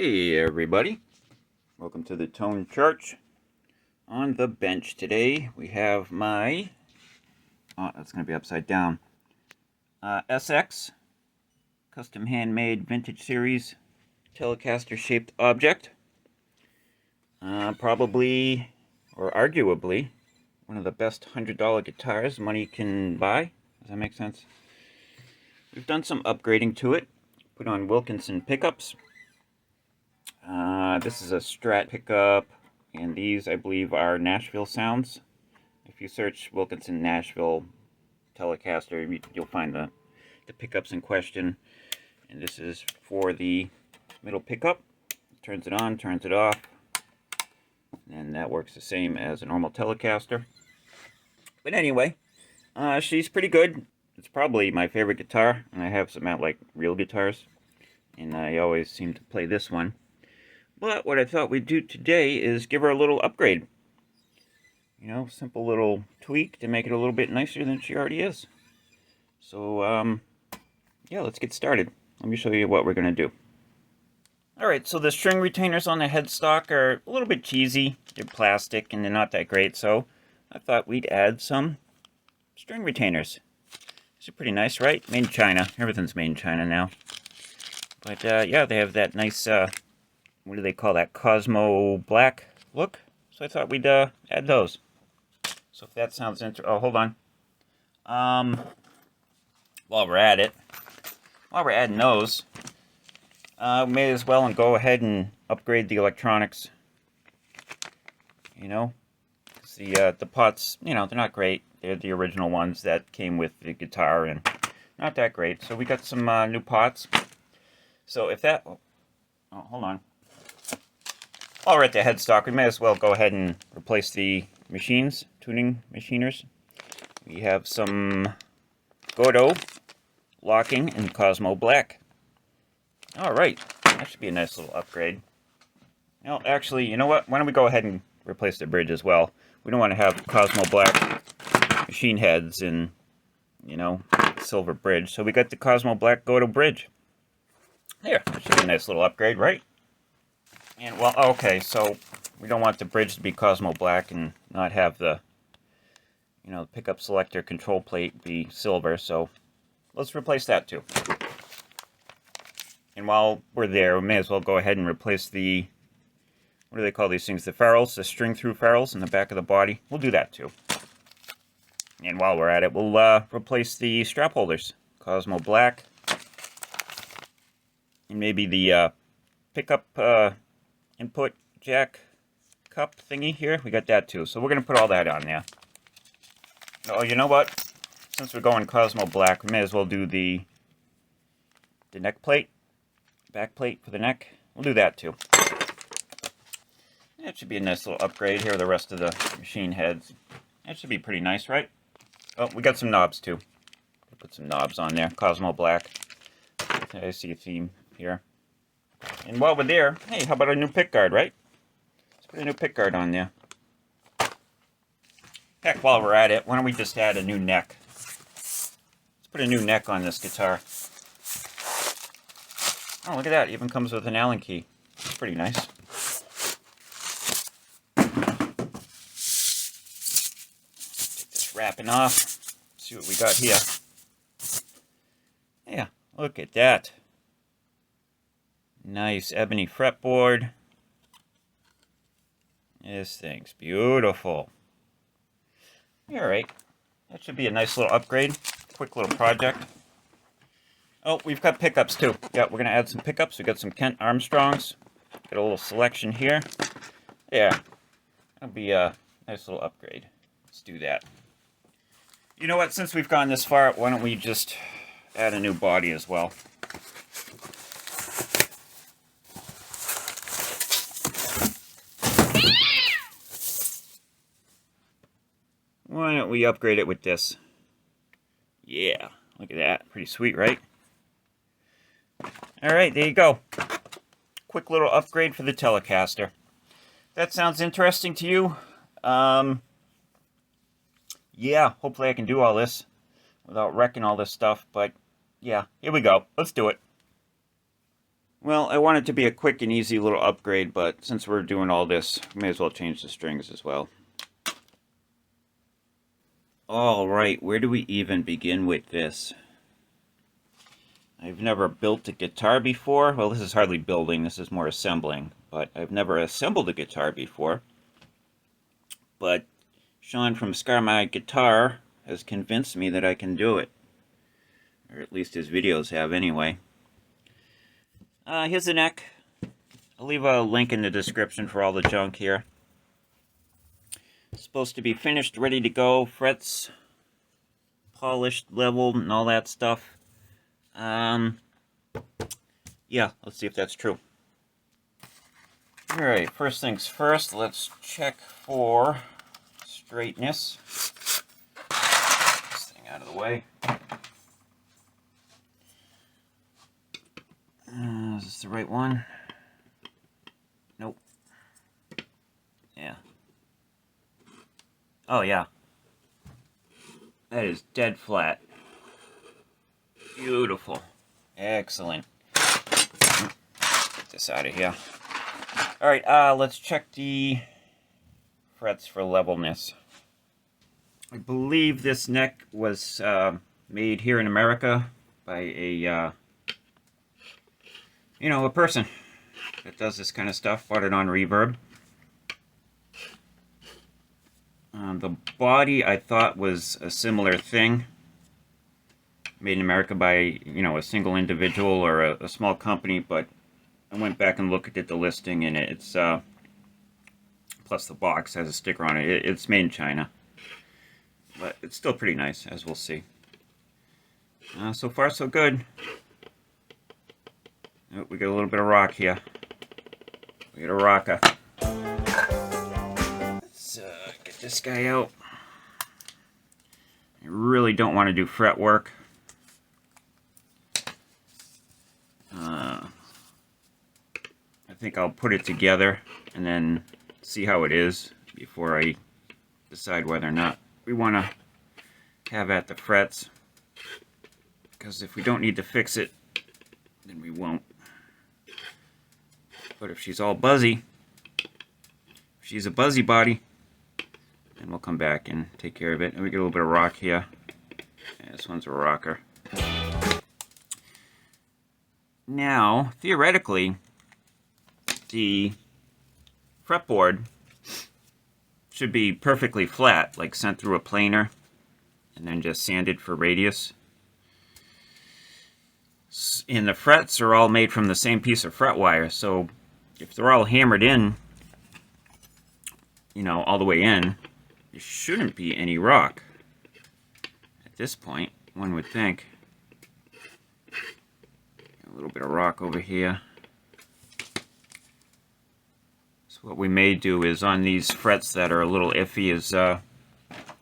Hey everybody, welcome to the tone chart. On the bench today we have my, that's going to be upside down, SX, custom handmade vintage series Telecaster shaped object. Probably, or arguably, one of the best $100 guitars money can buy. Does that make sense? We've done some upgrading to it, put on Wilkinson pickups. This is a Strat pickup, and these, I believe, are Nashville sounds. If you search Wilkinson Nashville Telecaster, you'll find the pickups in question. And this is for the middle pickup. Turns it on, turns it off, and that works the same as a normal Telecaster. But anyway, she's pretty good. It's probably my favorite guitar, and I have some like real guitars, and I always seem to play this one. But what I thought we'd do today is give her a little upgrade. You know, simple little tweak to make it a little bit nicer than she already is. So, yeah, let's get started. Let me show you what we're going to do. Alright, so the string retainers on the headstock are a little bit cheesy. They're plastic and they're not that great, so I thought we'd add some string retainers. These are pretty nice, right? Made in China. Everything's made in China now. But, yeah, they have that nice, what do they call that? Cosmo black look. So I thought we'd add those. So if that sounds interesting, oh, hold on. While we're adding those, may as well and go ahead and upgrade the electronics. You know, the pots, you know, they're not great. They're the original ones that came with the guitar and not that great. So we got some new pots. So if that, oh, hold on. While we're at the headstock, we may as well go ahead and replace the machines, tuning machiners. We have some Godot, Locking, and Cosmo Black. Alright, that should be a nice little upgrade. Well, actually, you know what? Why don't we go ahead and replace the bridge as well? We don't want to have Cosmo Black machine heads and, you know, silver bridge. So we got the Cosmo Black Godot bridge. There, that should be a nice little upgrade, right? And, well, okay, so we don't want the bridge to be Cosmo Black and not have the, you know, pickup selector control plate be silver, so let's replace that too. And while we're there, we may as well go ahead and replace the, what do they call these things? The ferrules, the string-through ferrules in the back of the body. We'll do that too. And while we're at it, we'll replace the strap holders. Cosmo Black. And maybe the pickup input jack cup thingy here. We got that too. So we're going to put all that on there. Oh, you know what? Since we're going Cosmo Black, we may as well do the neck plate. Back plate for the neck. We'll do that too. That should be a nice little upgrade. Here are the rest of the machine heads. That should be pretty nice, right? Oh, we got some knobs too. Put some knobs on there. Cosmo Black. I see a theme here. And while we're there, hey, how about a new pickguard, right? Let's put a new pickguard on there. Heck, while we're at it, why don't we just add a new neck? Let's put a new neck on this guitar. Oh, look at that. It even comes with an Allen key. That's pretty nice. Take this wrapping off. See what we got here. Yeah, look at that. Nice ebony fretboard. This thing's beautiful. Alright, that should be a nice little upgrade. Quick little project. Oh, we've got pickups too. Yeah, we're going to add some pickups. We got some Kent Armstrongs. Got a little selection here. Yeah, that'll be a nice little upgrade. Let's do that. You know what, since we've gone this far, why don't we just add a new body as well? Why don't we upgrade it with this? Yeah, look at that. Pretty sweet, right? Alright, there you go. Quick little upgrade for the Telecaster. That sounds interesting to you? Yeah, hopefully I can do all this without wrecking all this stuff, but yeah, here we go. Let's do it. Well, I want it to be a quick and easy little upgrade, but since we're doing all this, we may as well change the strings as well. Alright, where do we even begin with this? I've never built a guitar before. Well, this is hardly building, this is more assembling. But I've never assembled a guitar before. But Sean from Scar My Guitar has convinced me that I can do it. Or at least his videos have anyway. Here's the neck. I'll leave a link in the description for all the junk here. It's supposed to be finished, ready to go, frets polished, leveled, and all that stuff. Yeah, let's see if that's true. Alright, first things first, let's check for straightness. This thing out of the way. Is this the right one? Nope. Yeah. Oh, yeah. That is dead flat. Beautiful. Excellent. Get this out of here. Alright, let's check the frets for levelness. I believe this neck was made here in America by a a person that does this kind of stuff. Bought it on Reverb. The body I thought was a similar thing, made in America by a single individual or a small company, but I went back and looked at the listing, and it's plus the box has a sticker on it. It's made in China, but it's still pretty nice, as we'll see. So far so good. Oh, we got a little bit of rock here. We got a rocker. Let's get this guy out. I really don't want to do fret work. I think I'll put it together and then see how it is before I decide whether or not we want to have at the frets. Because if we don't need to fix it, then we won't. But if she's all buzzy, if she's a buzzy body, then we'll come back and take care of it. And we get a little bit of rock here. Yeah, this one's a rocker. Now, theoretically, the fretboard should be perfectly flat, like sent through a planer and then just sanded for radius. And the frets are all made from the same piece of fret wire, so if they're all hammered in, all the way in, there shouldn't be any rock. At this point, one would think. A little bit of rock over here. So what we may do is on these frets that are a little iffy is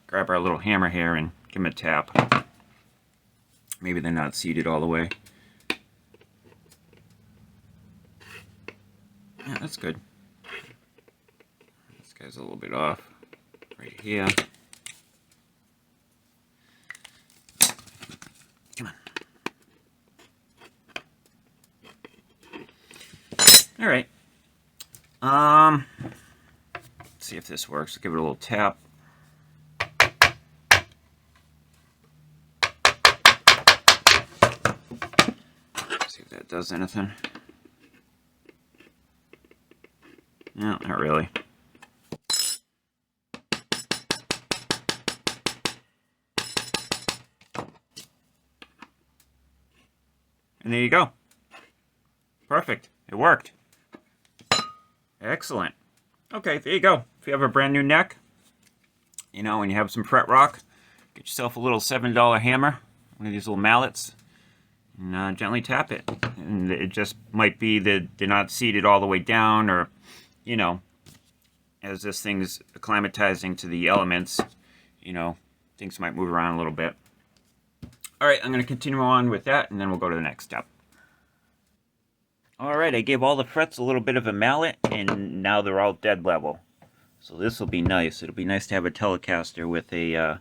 grab our little hammer here and give them a tap. Maybe they're not seated all the way. Yeah, that's good. This guy's a little bit off right here. Come on. All right. Let's see if this works. I'll give it a little tap. See if that does anything. No, not really. And there you go. Perfect. It worked. Excellent. Okay, there you go. If you have a brand new neck, and you have some fret rock, get yourself a little $7 hammer, one of these little mallets, and gently tap it. And it just might be that they're not seated all the way down, or, as this thing's acclimatizing to the elements, things might move around a little bit. All right, I'm going to continue on with that, and then we'll go to the next step. All right, I gave all the frets a little bit of a mallet, and now they're all dead level. So this will be nice. It'll be nice to have a Telecaster with a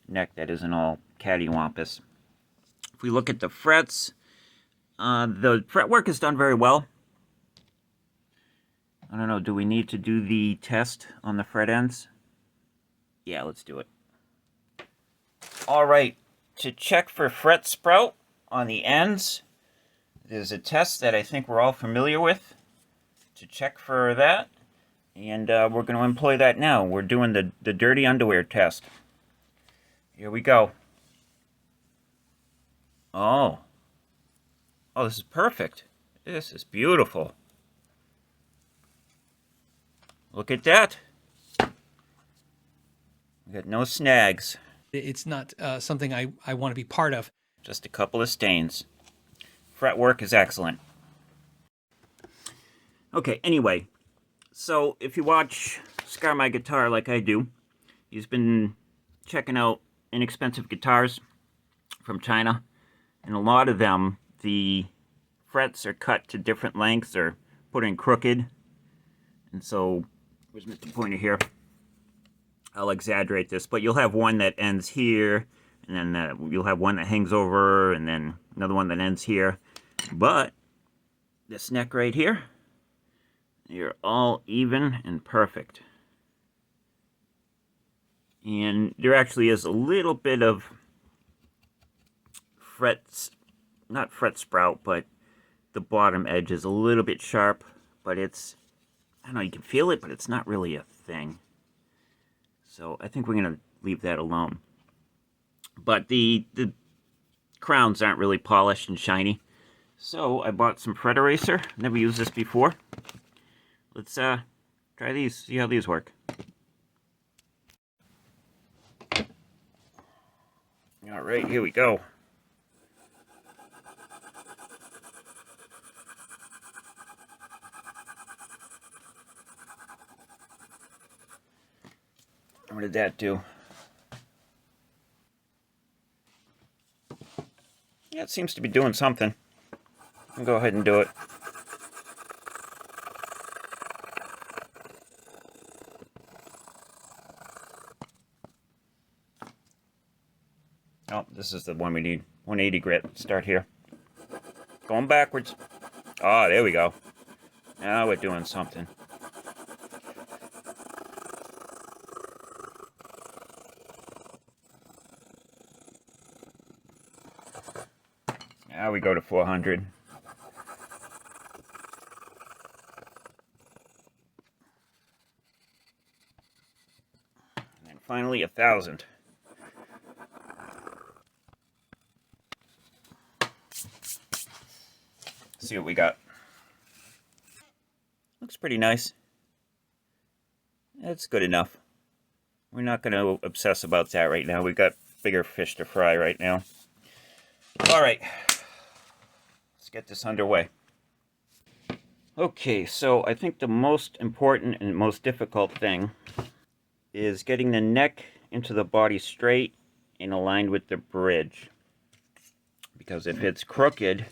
neck that isn't all cattywampus. If we look at the frets, The fretwork is done very well. I don't know, do we need to do the test on the fret ends? Yeah, let's do it. All right, to check for fret sprout on the ends, there's a test that I think we're all familiar with to check for that. And we're going to employ that now. We're doing the dirty underwear test. Here we go. Oh, this is perfect. This is beautiful. Look at that. We got no snags. It's not something I want to be part of. Just a couple of stains. Fretwork is excellent. Okay, anyway. So, if you watch Scar My Guitar like I do, he's been checking out inexpensive guitars from China. And a lot of them, the frets are cut to different lengths or put in crooked. And so, where's Mr. Pointer here? I'll exaggerate this, but you'll have one that ends here, and then you'll have one that hangs over, and then another one that ends here. But this neck right here, you're all even and perfect. And there actually is a little bit of frets, not fret sprout, but the bottom edge is a little bit sharp, but it's, I don't know, you can feel it, but it's not really a thing. So I think we're going to leave that alone. But the crowns aren't really polished and shiny. So I bought some fret eraser. Never used this before. Let's try these, see how these work. All right, here we go. What did that do? Yeah, it seems to be doing something. I'll go ahead and do it. Oh, this is the one we need. 180 grit. Start here. Going backwards. Oh, there we go. Now we're doing something. Now we go to 400. And finally 1,000. See what we got. Looks pretty nice. That's good enough. We're not going to obsess about that right now. We've got bigger fish to fry right now. All right. Let's get this underway. Okay, so I think the most important and most difficult thing is getting the neck into the body straight and aligned with the bridge. Because if it's crooked,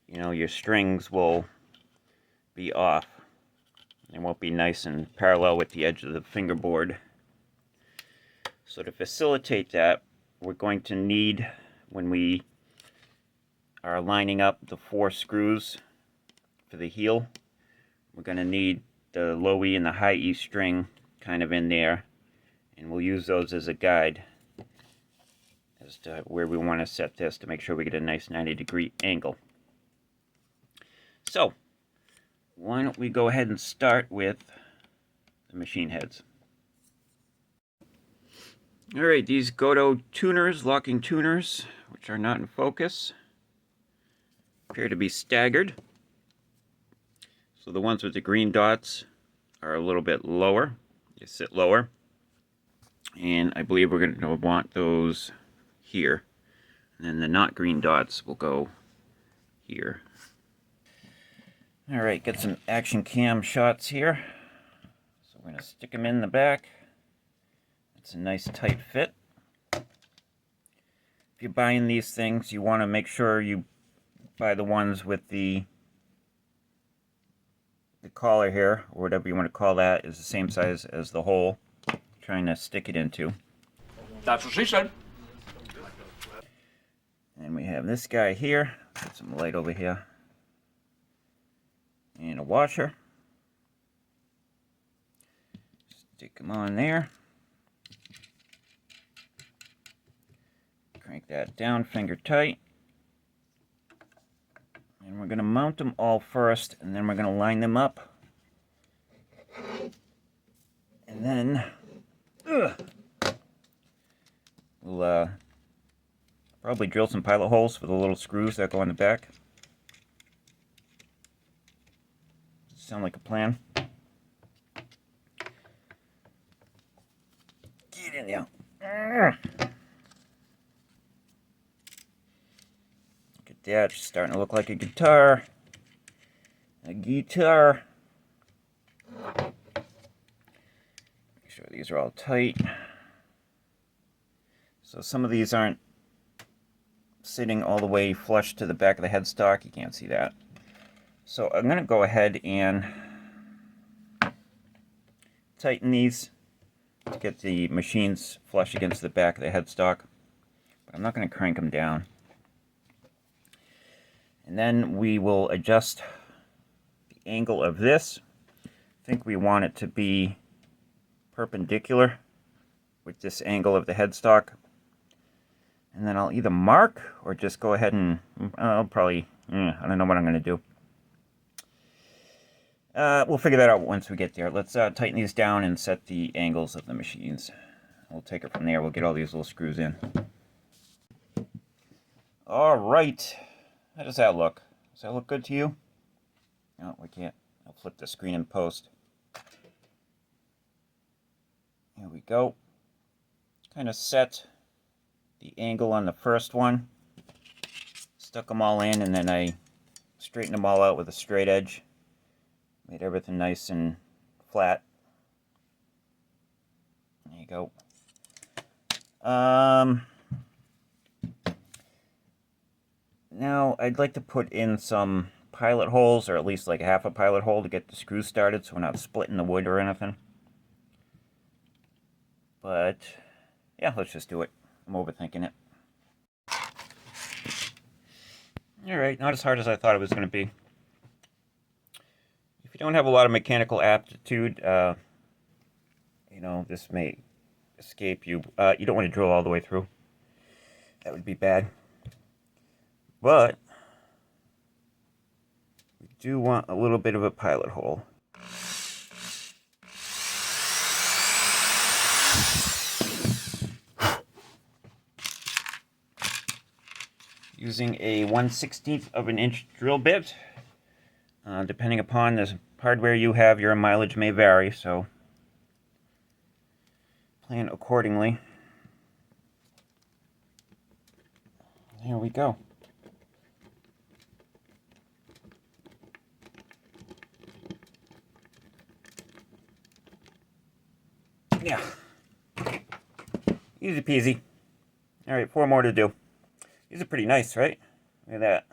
you know, your strings will be off. They won't be nice and parallel with the edge of the fingerboard. So to facilitate that, we're going to need, when we are lining up the 4 screws for the heel, we're going to need the low E and the high E string kind of in there, and we'll use those as a guide as to where we want to set this to make sure we get a nice 90-degree angle. So, why don't we go ahead and start with the machine heads. Alright, these Goto tuners, locking tuners, which are not in focus, appear to be staggered. So the ones with the green dots are a little bit lower. They sit lower. And I believe we're going to want those here. And then the not green dots will go here. Alright, get some action cam shots here. So we're going to stick them in the back. It's a nice tight fit. If you're buying these things, you want to make sure you buy the ones with the collar here, or whatever you want to call that, is the same size as the hole you're trying to stick it into. That's what she said. And we have this guy here. Put some light over here. And a washer. Stick them on there. Crank that down, finger tight. And we're going to mount them all first, and then we're going to line them up. And then we'll probably drill some pilot holes for the little screws that go on the back. Sound like a plan? Get in there. Look at that, it's starting to look like a guitar. A guitar. Make sure these are all tight. So some of these aren't sitting all the way flush to the back of the headstock. You can't see that. So I'm going to go ahead and tighten these to get the machines flush against the back of the headstock. But I'm not going to crank them down. And then we will adjust the angle of this. I think we want it to be perpendicular with this angle of the headstock. And then I'll either mark or just go ahead and I'll probably, I don't know what I'm going to do. We'll figure that out once we get there. Let's tighten these down and set the angles of the machines. We'll take it from there. We'll get all these little screws in. All right. How does that look? Does that look good to you? No, we can't. I'll flip the screen in post. Here we go. Kind of set the angle on the first one. Stuck them all in, and then I straightened them all out with a straight edge. Made everything nice and flat. There you go. Now I'd like to put in some pilot holes, or at least like half a pilot hole to get the screws started so we're not splitting the wood or anything. But yeah, let's just do it. I'm overthinking it. Alright, not as hard as I thought it was going to be. If you don't have a lot of mechanical aptitude, you know, this may escape you. You don't want to drill all the way through. That would be bad. But we do want a little bit of a pilot hole. Using a 1/16 of an inch drill bit. Depending upon the hardware you have, your mileage may vary, so plan accordingly. There we go. Yeah. Easy peasy. Alright, 4 more to do. These are pretty nice, right? Look at that.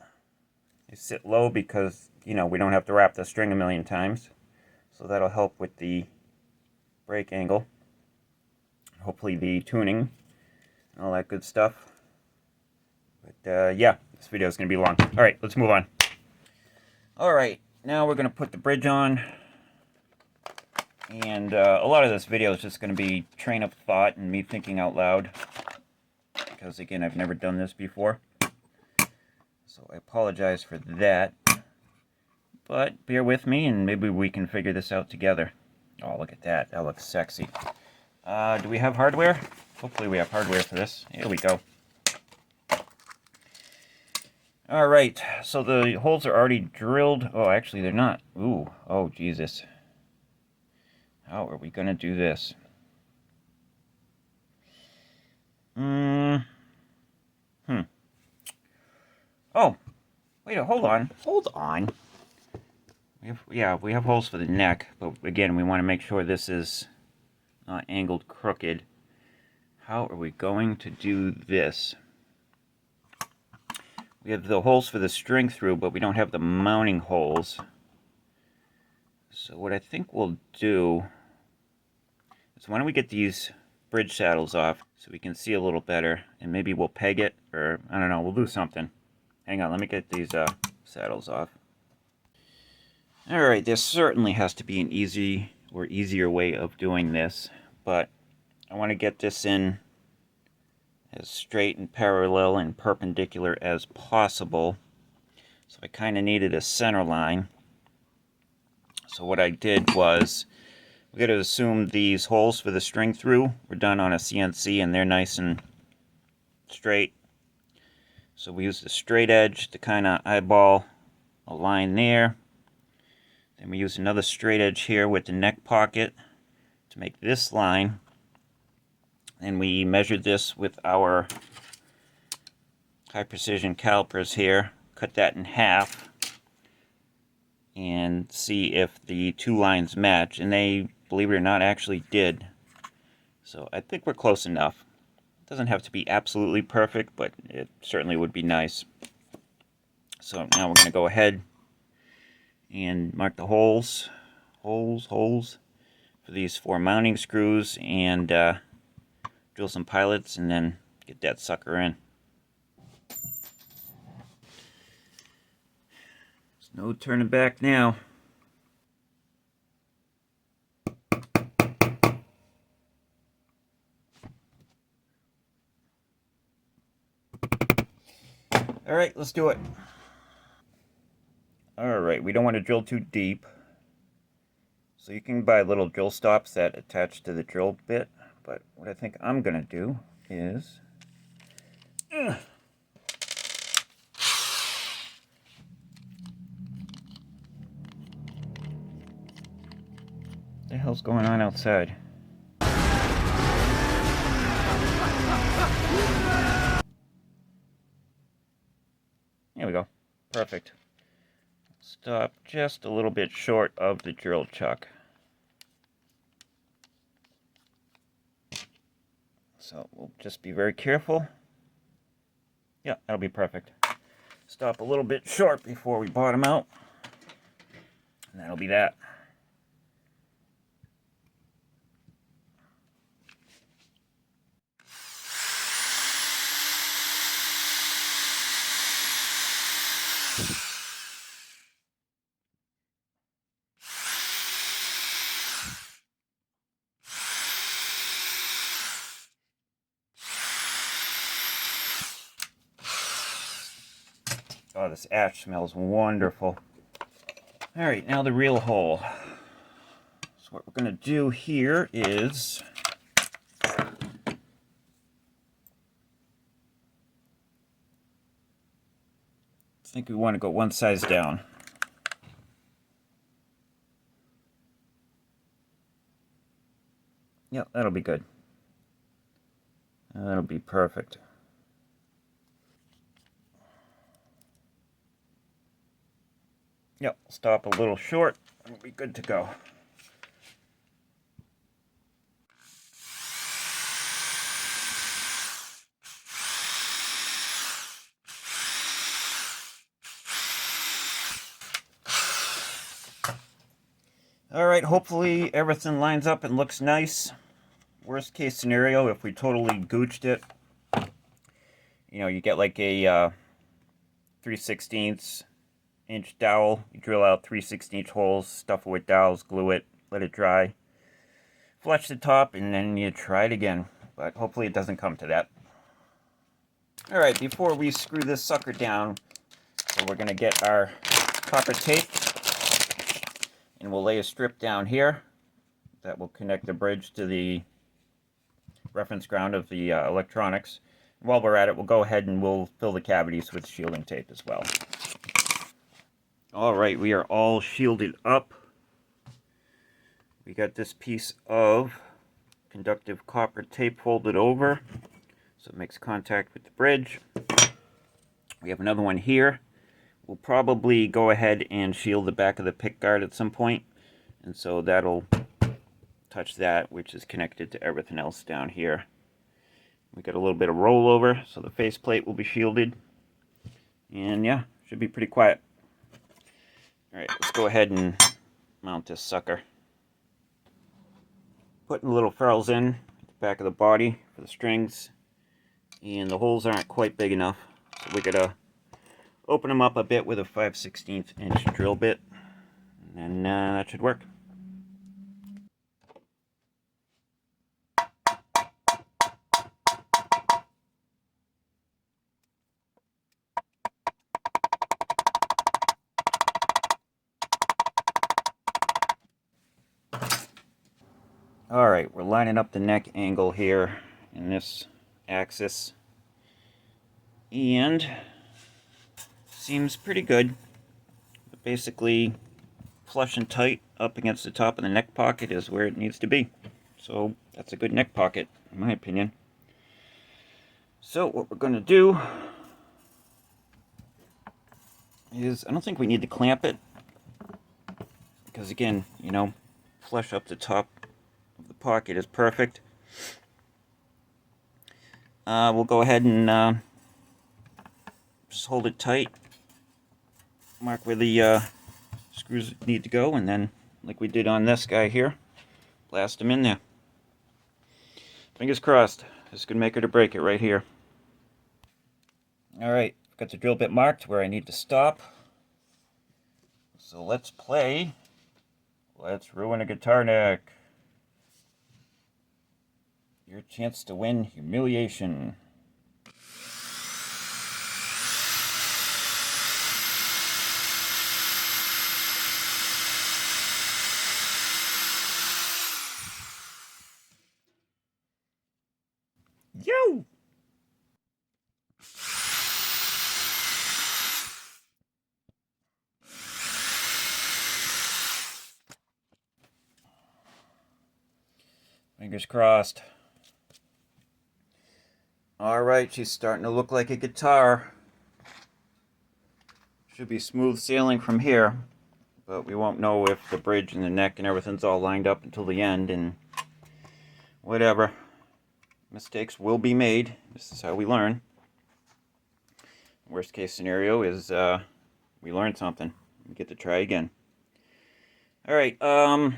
They sit low because, you know, we don't have to wrap the string a million times. So that'll help with the break angle. Hopefully the tuning and all that good stuff. But yeah, this video is going to be long. Alright, let's move on. Alright, now we're going to put the bridge on. And a lot of this video is just going to be train of thought and me thinking out loud. Because again, I've never done this before. So I apologize for that. But bear with me and maybe we can figure this out together. Oh, look at that. That looks sexy. Do we have hardware? Hopefully we have hardware for this. Here we go. Alright, so the holes are already drilled. Oh, actually they're not. Ooh, oh Jesus. How are we going to do this? Oh, wait, hold on. Hold on. We have holes for the neck, but again, we want to make sure this is not angled crooked. How are we going to do this? We have the holes for the string through, but we don't have the mounting holes. So what I think we'll do is why don't we get these bridge saddles off so we can see a little better, and maybe we'll peg it, or I don't know, we'll do something. Hang on, let me get these saddles off. Alright, there certainly has to be an easy or easier way of doing this, but I want to get this in as straight and parallel and perpendicular as possible. So I kind of needed a center line. So what I did was, we got to assume these holes for the string through were done on a CNC and they're nice and straight. So we use the straight edge to kind of eyeball a line there. Then we use another straight edge here with the neck pocket to make this line. And we measured this with our high precision calipers here. Cut that in half and see if the two lines match. And they, believe it or not, actually did. So I think we're close enough. It doesn't have to be absolutely perfect, but it certainly would be nice. So now we're going to go ahead and mark the holes for these 4 mounting screws and drill some pilots and then get that sucker in. There's no turning back now. Alright, let's do it. Alright, we don't want to drill too deep. So you can buy little drill stops that attach to the drill bit. But what I think I'm going to do is... What the hell's going on outside? There we go. Perfect. Stop just a little bit short of the drill chuck. So we'll just be very careful. Yeah, that'll be perfect. Stop a little bit short before we bottom out. And that'll be that. Oh, this ash smells wonderful. Alright, now the real hole. So what we're going to do here is... I think we want to go one size down. Yep, that'll be good. That'll be perfect. Yep, stop a little short and we'll be good to go. Alright, hopefully everything lines up and looks nice. Worst case scenario, if we totally gooched it, you know, you get like a 3/16 inch dowel. You drill out 3/16 holes, stuff it with dowels, glue it, let it dry. Flush the top, and then you try it again. But hopefully it doesn't come to that. Alright, before we screw this sucker down, so we're going to get our copper tape. And we'll lay a strip down here that will connect the bridge to the reference ground of the electronics. And while we're at it, we'll go ahead and we'll fill the cavities with shielding tape as well. Alright, we are all shielded up. We got this piece of conductive copper tape folded over so it makes contact with the bridge. We have another one here. We'll probably go ahead and shield the back of the pickguard at some point, and so that'll touch that, which is connected to everything else down here. We got a little bit of rollover, so the faceplate will be shielded, and yeah, should be pretty quiet. Alright, let's go ahead and mount this sucker. Putting the little ferrules in at the back of the body for the strings, and the holes aren't quite big enough, so we gotta open them up a bit with a 5/16 inch drill bit, and that should work. Alright, we're lining up the neck angle here in this axis, and seems pretty good. But basically, flush and tight up against the top of the neck pocket is where it needs to be. So that's a good neck pocket, in my opinion. So what we're going to do is, I don't think we need to clamp it, because again, you know, flush up the top of the pocket is perfect. We'll go ahead and just hold it tight, mark where the screws need to go, and then, like we did on this guy here, blast them in there. Fingers crossed. This could make it or break it right here. Alright, I've got the drill bit marked where I need to stop. So let's play Let's Ruin a Guitar Neck. Your chance to win humiliation. Yo! Fingers crossed. Alright, she's starting to look like a guitar. Should be smooth sailing from here, but we won't know if the bridge and the neck and everything's all lined up until the end, and whatever. Mistakes will be made. This is how we learn. Worst case scenario is we learn something. We get to try again. Alright, gotta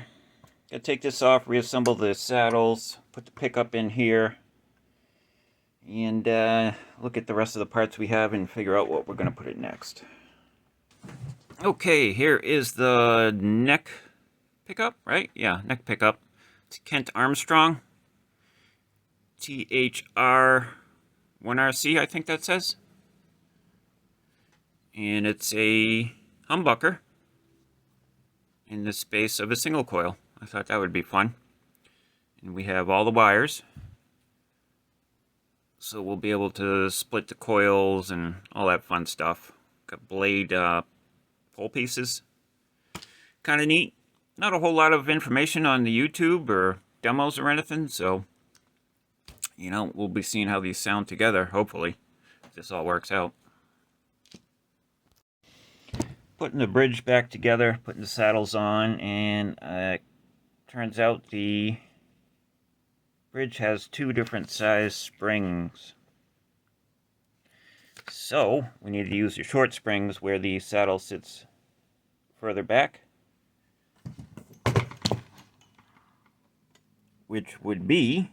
take this off, reassemble the saddles, put the pickup in here, and look at the rest of the parts we have and figure out what we're going to put it next. Okay, here is the neck pickup, right? Yeah, neck pickup. It's Kent Armstrong. THR1RC, I think that says. And it's a humbucker in the space of a single coil. I thought that would be fun. And we have all the wires. So we'll be able to split the coils and all that fun stuff. Got blade pole pieces. Kind of neat. Not a whole lot of information on the YouTube or demos or anything, so you know, we'll be seeing how these sound together, hopefully, if this all works out. Putting the bridge back together, putting the saddles on, and turns out the bridge has two different size springs. So, we need to use the short springs where the saddle sits further back, which would be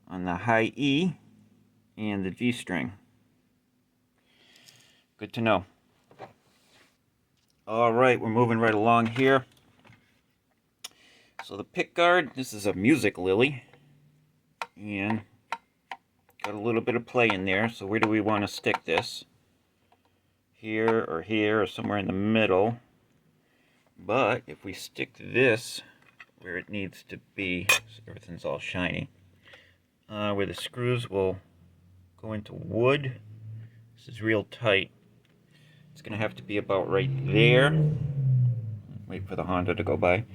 on the high E and the G string. Good to know. Alright, we're moving right along here. So the pickguard, this is a music lily, and got a little bit of play in there. So where do we want to stick this? Here or somewhere in the middle. But if we stick this where it needs to be, so everything's all shiny, where the screws will go into wood, this is real tight. It's going to have to be about right there. Wait for the Honda to go by.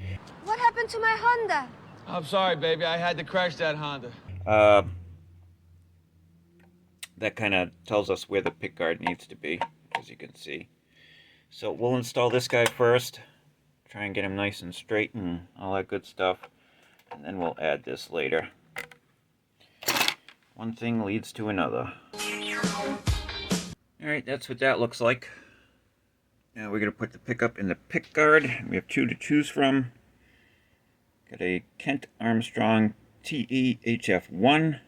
What happened to my Honda? I'm sorry, baby. I had to crash that Honda. That kind of tells us where the pickguard needs to be, as you can see. So we'll install this guy first. Try and get him nice and straight and all that good stuff. And then we'll add this later. One thing leads to another. Alright, that's what that looks like. Now we're going to put the pickup in the pickguard. We have two to choose from. Got a Kent Armstrong TEHF1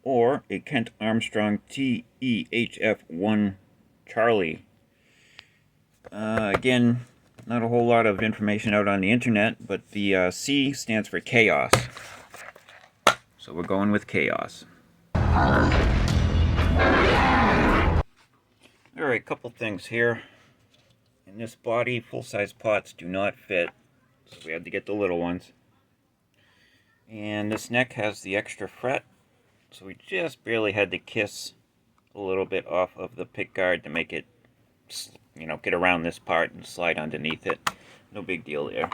or a Kent Armstrong TEHF1 Charlie. Again, not a whole lot of information out on the internet, but the C stands for chaos. So we're going with chaos. Alright, couple things here. In this body, full-size pots do not fit, so we had to get the little ones. And this neck has the extra fret, so we just barely had to kiss a little bit off of the pickguard to make it, you know, get around this part and slide underneath it. No big deal there.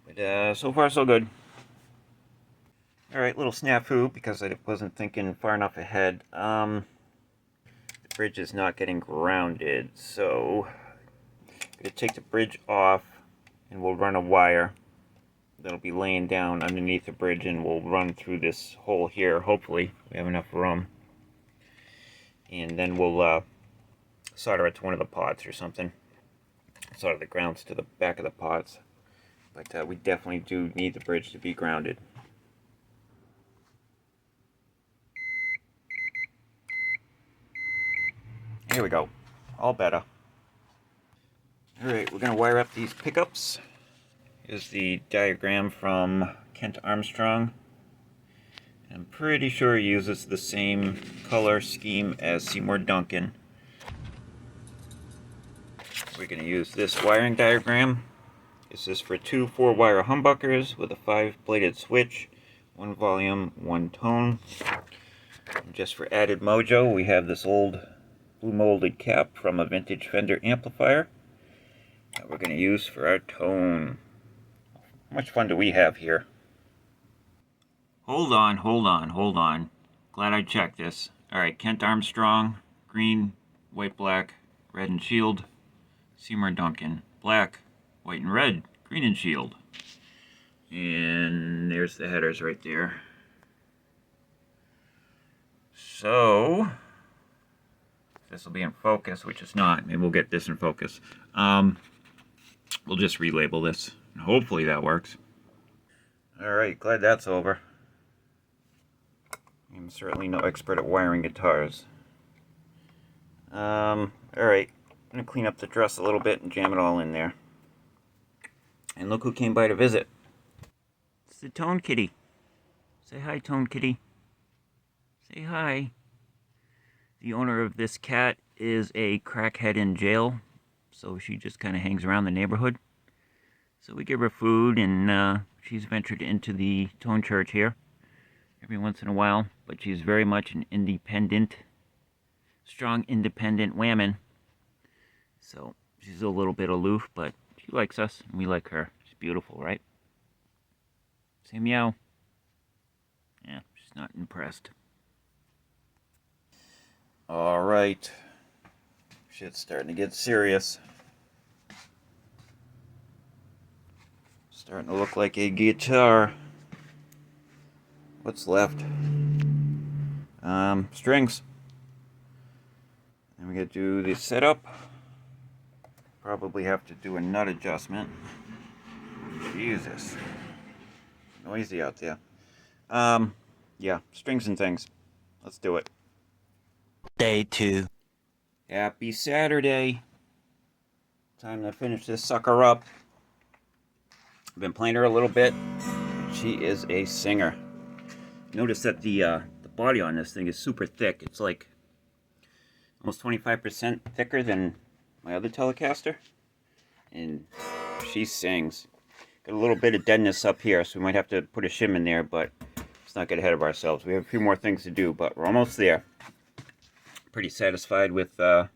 But so far so good. Alright, little snafu because I wasn't thinking far enough ahead. The bridge is not getting grounded, so I'm going to take the bridge off and we'll run a wire that'll be laying down underneath the bridge, and we'll run through this hole here. Hopefully we have enough room, and then we'll solder it to one of the pots or something, solder the grounds to the back of the pots. But we definitely do need the bridge to be grounded. Here we go, all better. Alright, we're going to wire up these pickups. Here's the diagram from Kent Armstrong. I'm pretty sure he uses the same color scheme as Seymour Duncan. We're going to use this wiring diagram. This is for two 4-wire humbuckers with a 5-bladed switch, 1 volume, 1 tone. And just for added mojo, we have this old blue molded cap from a vintage Fender amplifier that we're going to use for our tone. How much fun do we have here? Hold on. Glad I checked this. Alright, Kent Armstrong, green, white, black, red and shield. Seymour Duncan, black, white and red, green and shield. And there's the headers right there. So, this will be in focus, which is not. Maybe we'll get this in focus. We'll just relabel this. Hopefully that works. Alright, glad that's over. I'm certainly no expert at wiring guitars. Alright, I'm going to clean up the dress a little bit and jam it all in there. And look who came by to visit. It's the Tone Kitty. Say hi, Tone Kitty. Say hi. The owner of this cat is a crackhead in jail, so she just kind of hangs around the neighborhood. So we give her food, and she's ventured into the Tone Church here every once in a while, but she's very much an independent, strong independent whammon. So she's a little bit aloof, but she likes us, and we like her. She's beautiful, right? Say meow. Yeah, she's not impressed. Alright. Shit's starting to get serious. Starting to look like a guitar. What's left? Strings. And we gotta do the setup. Probably have to do a nut adjustment. Jesus. Noisy out there. Yeah, strings and things. Let's do it. Day 2. Happy Saturday. Time to finish this sucker up. I've been playing her a little bit. She is a singer. Notice that the body on this thing is super thick. It's like almost 25% thicker than my other Telecaster. And she sings. Got a little bit of deadness up here, so we might have to put a shim in there, but let's not get ahead of ourselves. We have a few more things to do, but we're almost there. Pretty satisfied with how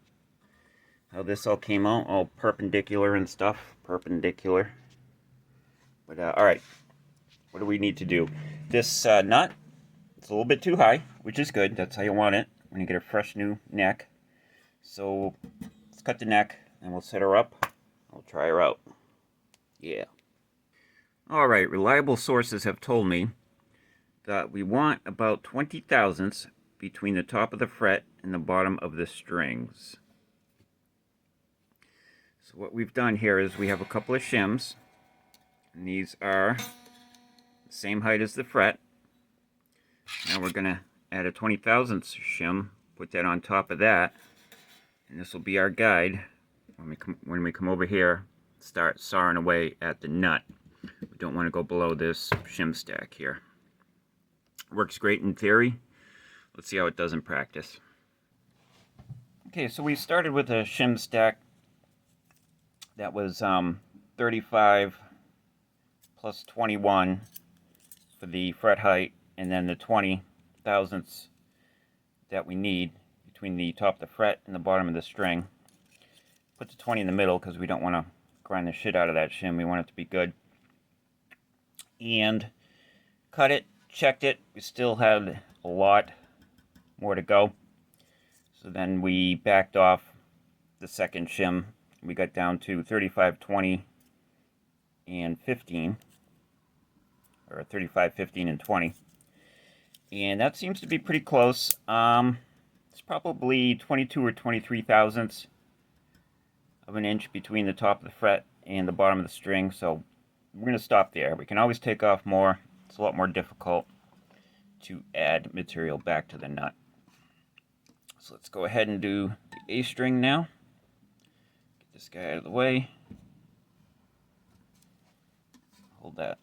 this all came out, all perpendicular and stuff. Perpendicular. But alright, what do we need to do? This nut, it's a little bit too high, which is good. That's how you want it when you get a fresh new neck. So let's cut the neck and we'll set her up. I'll try her out. Yeah. Alright, reliable sources have told me that we want about 20 thousandths between the top of the fret and the bottom of the strings. So what we've done here is we have a couple of shims, and these are the same height as the fret. Now we're going to add a 20 thousandths shim, put that on top of that, And this will be our guide when we come over here, start sawing away at the nut. We don't want to go below this shim stack here. Works great in theory. Let's see how it does in practice. Okay, so we started with a shim stack that was 35 plus 21 for the fret height, and then the 20 thousandths that we need between the top of the fret and the bottom of the string. Put the 20 in the middle because we don't want to grind the shit out of that shim. We want it to be good. And cut it, checked it. We still had a lot more to go. So then we backed off the second shim. We got down to 35, 20, and 15. Or 35, 15, and 20. And that seems to be pretty close. It's probably 22 or 23 thousandths of an inch between the top of the fret and the bottom of the string. So we're going to stop there. We can always take off more. It's a lot more difficult to add material back to the nut. So let's go ahead and do the A string now. Get this guy out of the way. Hold that.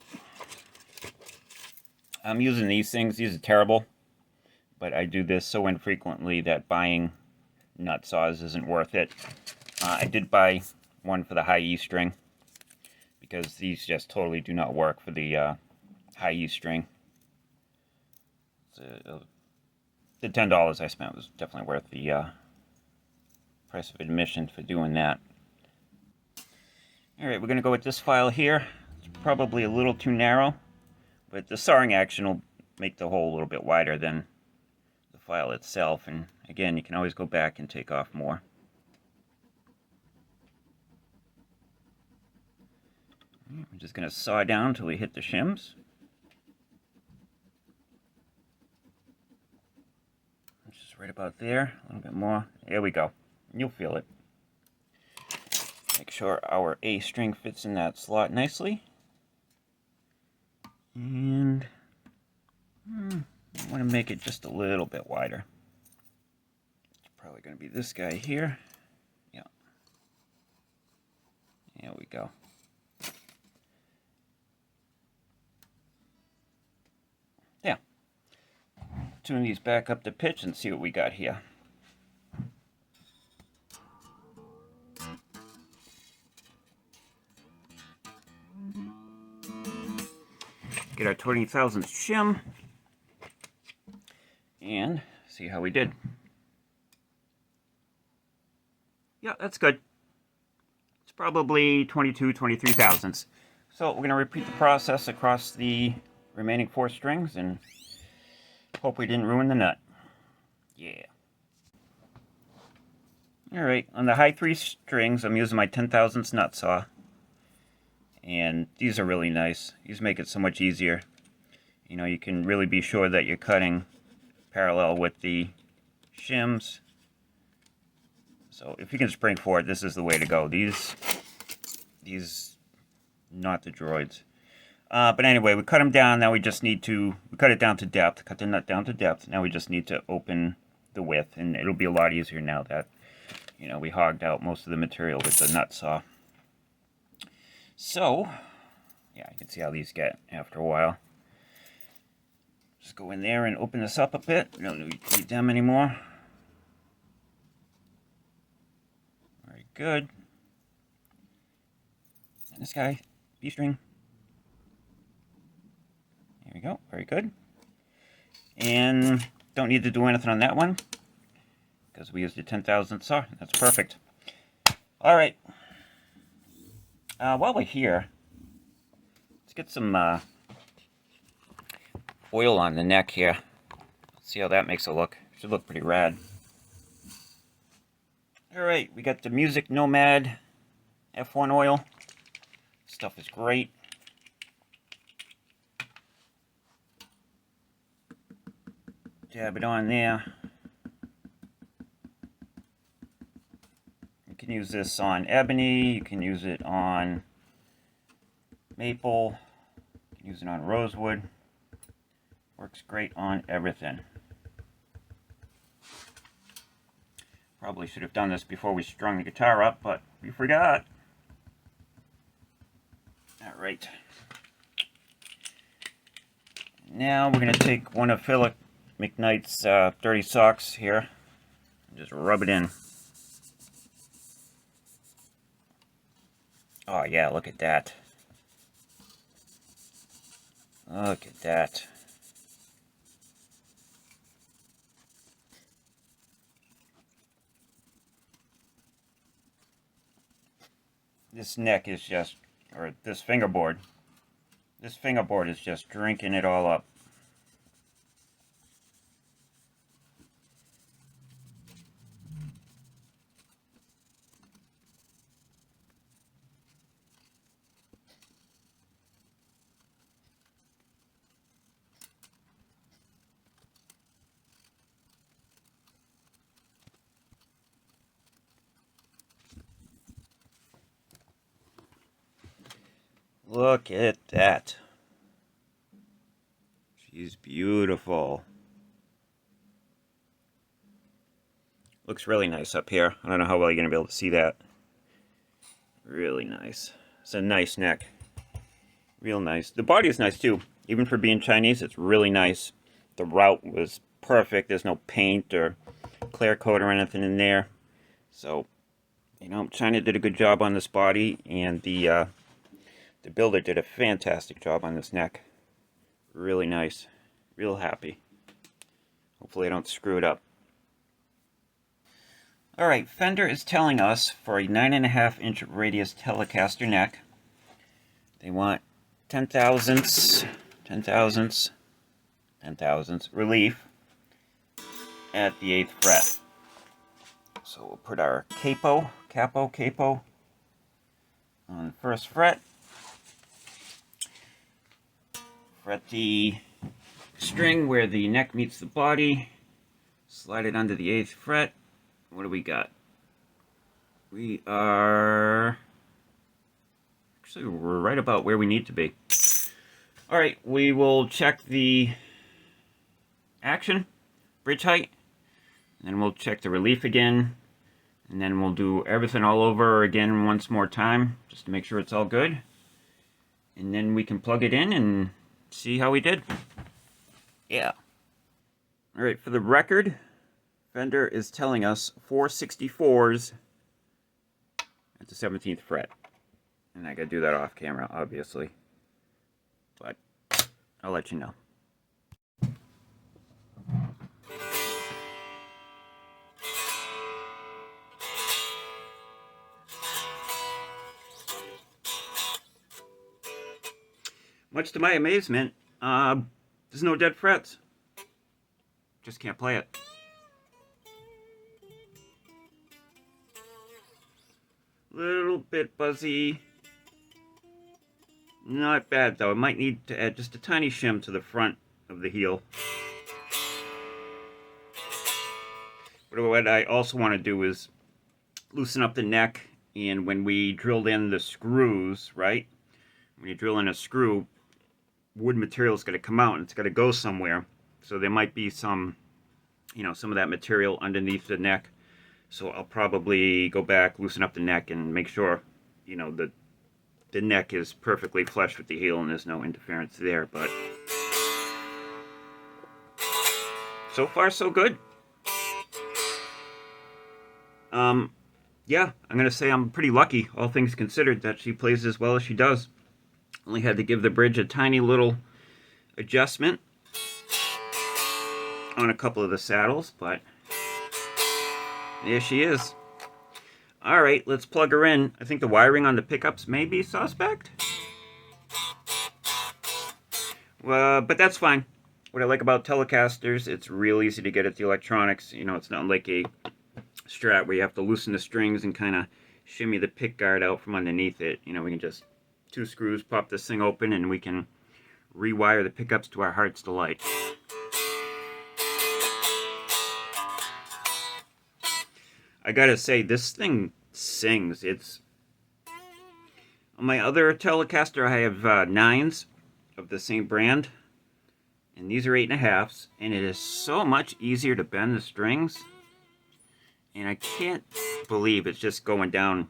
I'm using these things. These are terrible, but I do this so infrequently that buying nut saws isn't worth it. I did buy one for the high E string because these just totally do not work for the high E string. The $10 I spent was definitely worth the price of admission for doing that. Alright, we're going to go with this file here. It's probably a little too narrow, but the sawing action will make the hole a little bit wider than the file itself. And again, you can always go back and take off more. I'm just going to saw down until we hit the shims. Just right about there, a little bit more. There we go. You'll feel it. Make sure our A string fits in that slot nicely. And I want to make it just a little bit wider. It's probably going to be this guy here. Yeah. There we go. Yeah. Tune these back up to pitch and see what we got here. Get our 20 thousandths shim and see how we did. Yeah, that's good. It's probably 22, 23 thousandths. So we're going to repeat the process across the remaining 4 strings and hope we didn't ruin the nut. Yeah. Alright, on the high 3 strings, I'm using my 10 thousandths nut saw. And these are really nice. These make it so much easier. You know, you can really be sure that you're cutting parallel with the shims. So if you can spring for it, this is the way to go. These not the droids. But anyway, we cut them down. Now we just need to, we cut it down to depth, cut the nut down to depth. Now we just need to open the width, and it'll be a lot easier now that, you know, we hogged out most of the material with the nut saw. So, yeah, you can see how these get after a while. Just go in there and open this up a bit. We don't need them anymore. Very good. And this guy, B string. There we go, very good. And don't need to do anything on that one because we used the 10 thousandth saw. That's perfect. All right. While we're here, let's get some oil on the neck here. See how that makes it look. Should look pretty rad. Alright, we got the Music Nomad F1 oil. Stuff is great. Dab it on there. You can use this on ebony, you can use it on maple, you can use it on rosewood. Works great on everything. Probably should have done this before we strung the guitar up, but we forgot. Alright. Now we're going to take one of Philip McKnight's dirty socks here and just rub it in. Oh yeah, look at that. Look at that. This neck is just, or this fingerboard is just drinking it all up. Look at that. She's beautiful. Looks really nice up here. I don't know how well you're going to be able to see that. Really nice. It's a nice neck. Real nice. The body is nice too. Even for being Chinese, it's really nice. The route was perfect. There's no paint or clear coat or anything in there. So, you know, China did a good job on this body, and the builder did a fantastic job on this neck. Really nice. Real happy. Hopefully I don't screw it up. Alright, Fender is telling us for a 9.5-inch radius Telecaster neck, they want 10 thousandths relief at the 8th fret. So we'll put our capo on the 1st fret. Fret the string where the neck meets the body, slide it under the 8th fret. What do we got? We are... Actually, we're right about where we need to be. Alright, we will check the action, bridge height, and then we'll check the relief again, and then we'll do everything all over again once more time, just to make sure it's all good. And then we can plug it in and see how we did. Yeah. Alright, for the record, Fender is telling us 464s at the 17th fret. And I gotta do that off camera, obviously. But I'll let you know. Much to my amazement, there's no dead frets. Just can't play it. Little bit buzzy. Not bad though. I might need to add just a tiny shim to the front of the heel. But what I also want to do is loosen up the neck, and when we drilled in the screws, right? When you drill in a screw, wood material is going to come out and it's got to go somewhere. So there might be some, you know, some of that material underneath the neck. So I'll probably go back, loosen up the neck, and make sure, you know, the neck is perfectly flush with the heel and there's no interference there. But so far so good. Yeah, I'm going to say I'm pretty lucky, all things considered, that she plays as well as she does. Only had to give the bridge a tiny little adjustment on a couple of the saddles, but there she is. Alright, let's plug her in. I think the wiring on the pickups may be suspect. But that's fine. What I like about Telecasters, it's real easy to get at the electronics. You know, it's not like a Strat where you have to loosen the strings and kind of shimmy the pickguard out from underneath it. You know, we can just 2 screws, pop this thing open, and we can rewire the pickups to our heart's delight. I gotta say, this thing sings. It's... On my other Telecaster, I have 9s of the same brand, and these are 8.5s, and it is so much easier to bend the strings. And I can't believe it's just going down,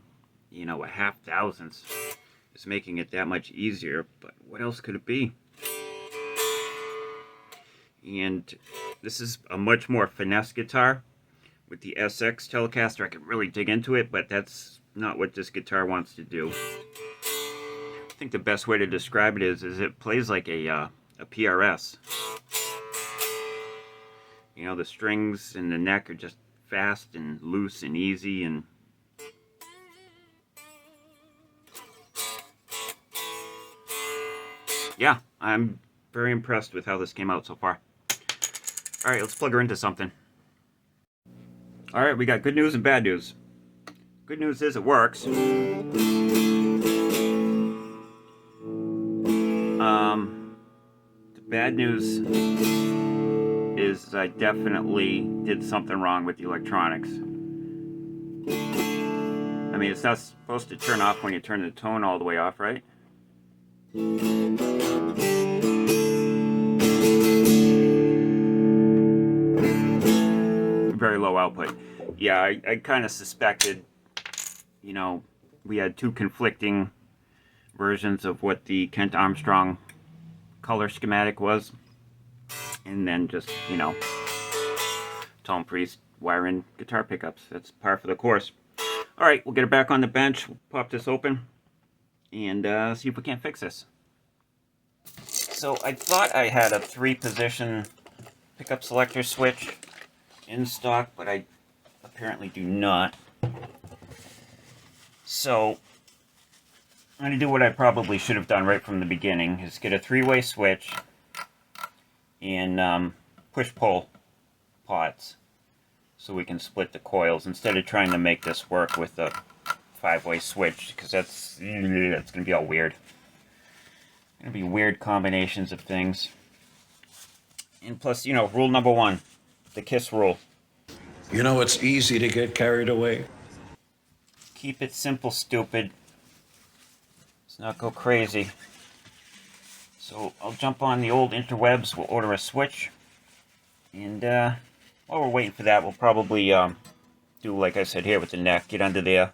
you know, a half thousandths. It's making it that much easier, but what else could it be? And this is a much more finesse guitar. With the SX Telecaster, I could really dig into it, but that's not what this guitar wants to do. I think the best way to describe it is it plays like a PRS. You know, the strings and the neck are just fast and loose and easy, and yeah, I'm very impressed with how this came out so far. Alright, let's plug her into something. Alright, we got good news and bad news. Good news is it works. The bad news is I definitely did something wrong with the electronics. I mean, it's not supposed to turn off when you turn the tone all the way off, right? Very low output. Yeah, I kind of suspected, you know, we had two conflicting versions of what the Kent Armstrong color schematic was, and then just, you know, tone priest wiring guitar pickups. That's par for the course. Alright, we'll get it back on the bench, we'll pop this open, and see if we can't fix this. So I thought I had a 3-position pickup selector switch in stock, but I apparently do not. So I'm going to do what I probably should have done right from the beginning, is get a 3-way switch and push-pull pots so we can split the coils instead of trying to make this work with a 5-way switch, because that's going to be all weird. Going to be weird combinations of things. And plus, you know, rule number 1, the KISS rule. You know, it's easy to get carried away. Keep it simple, stupid. Let's not go crazy. So I'll jump on the old interwebs, we'll order a switch, and while we're waiting for that, we'll probably do like I said here with the neck, get under there,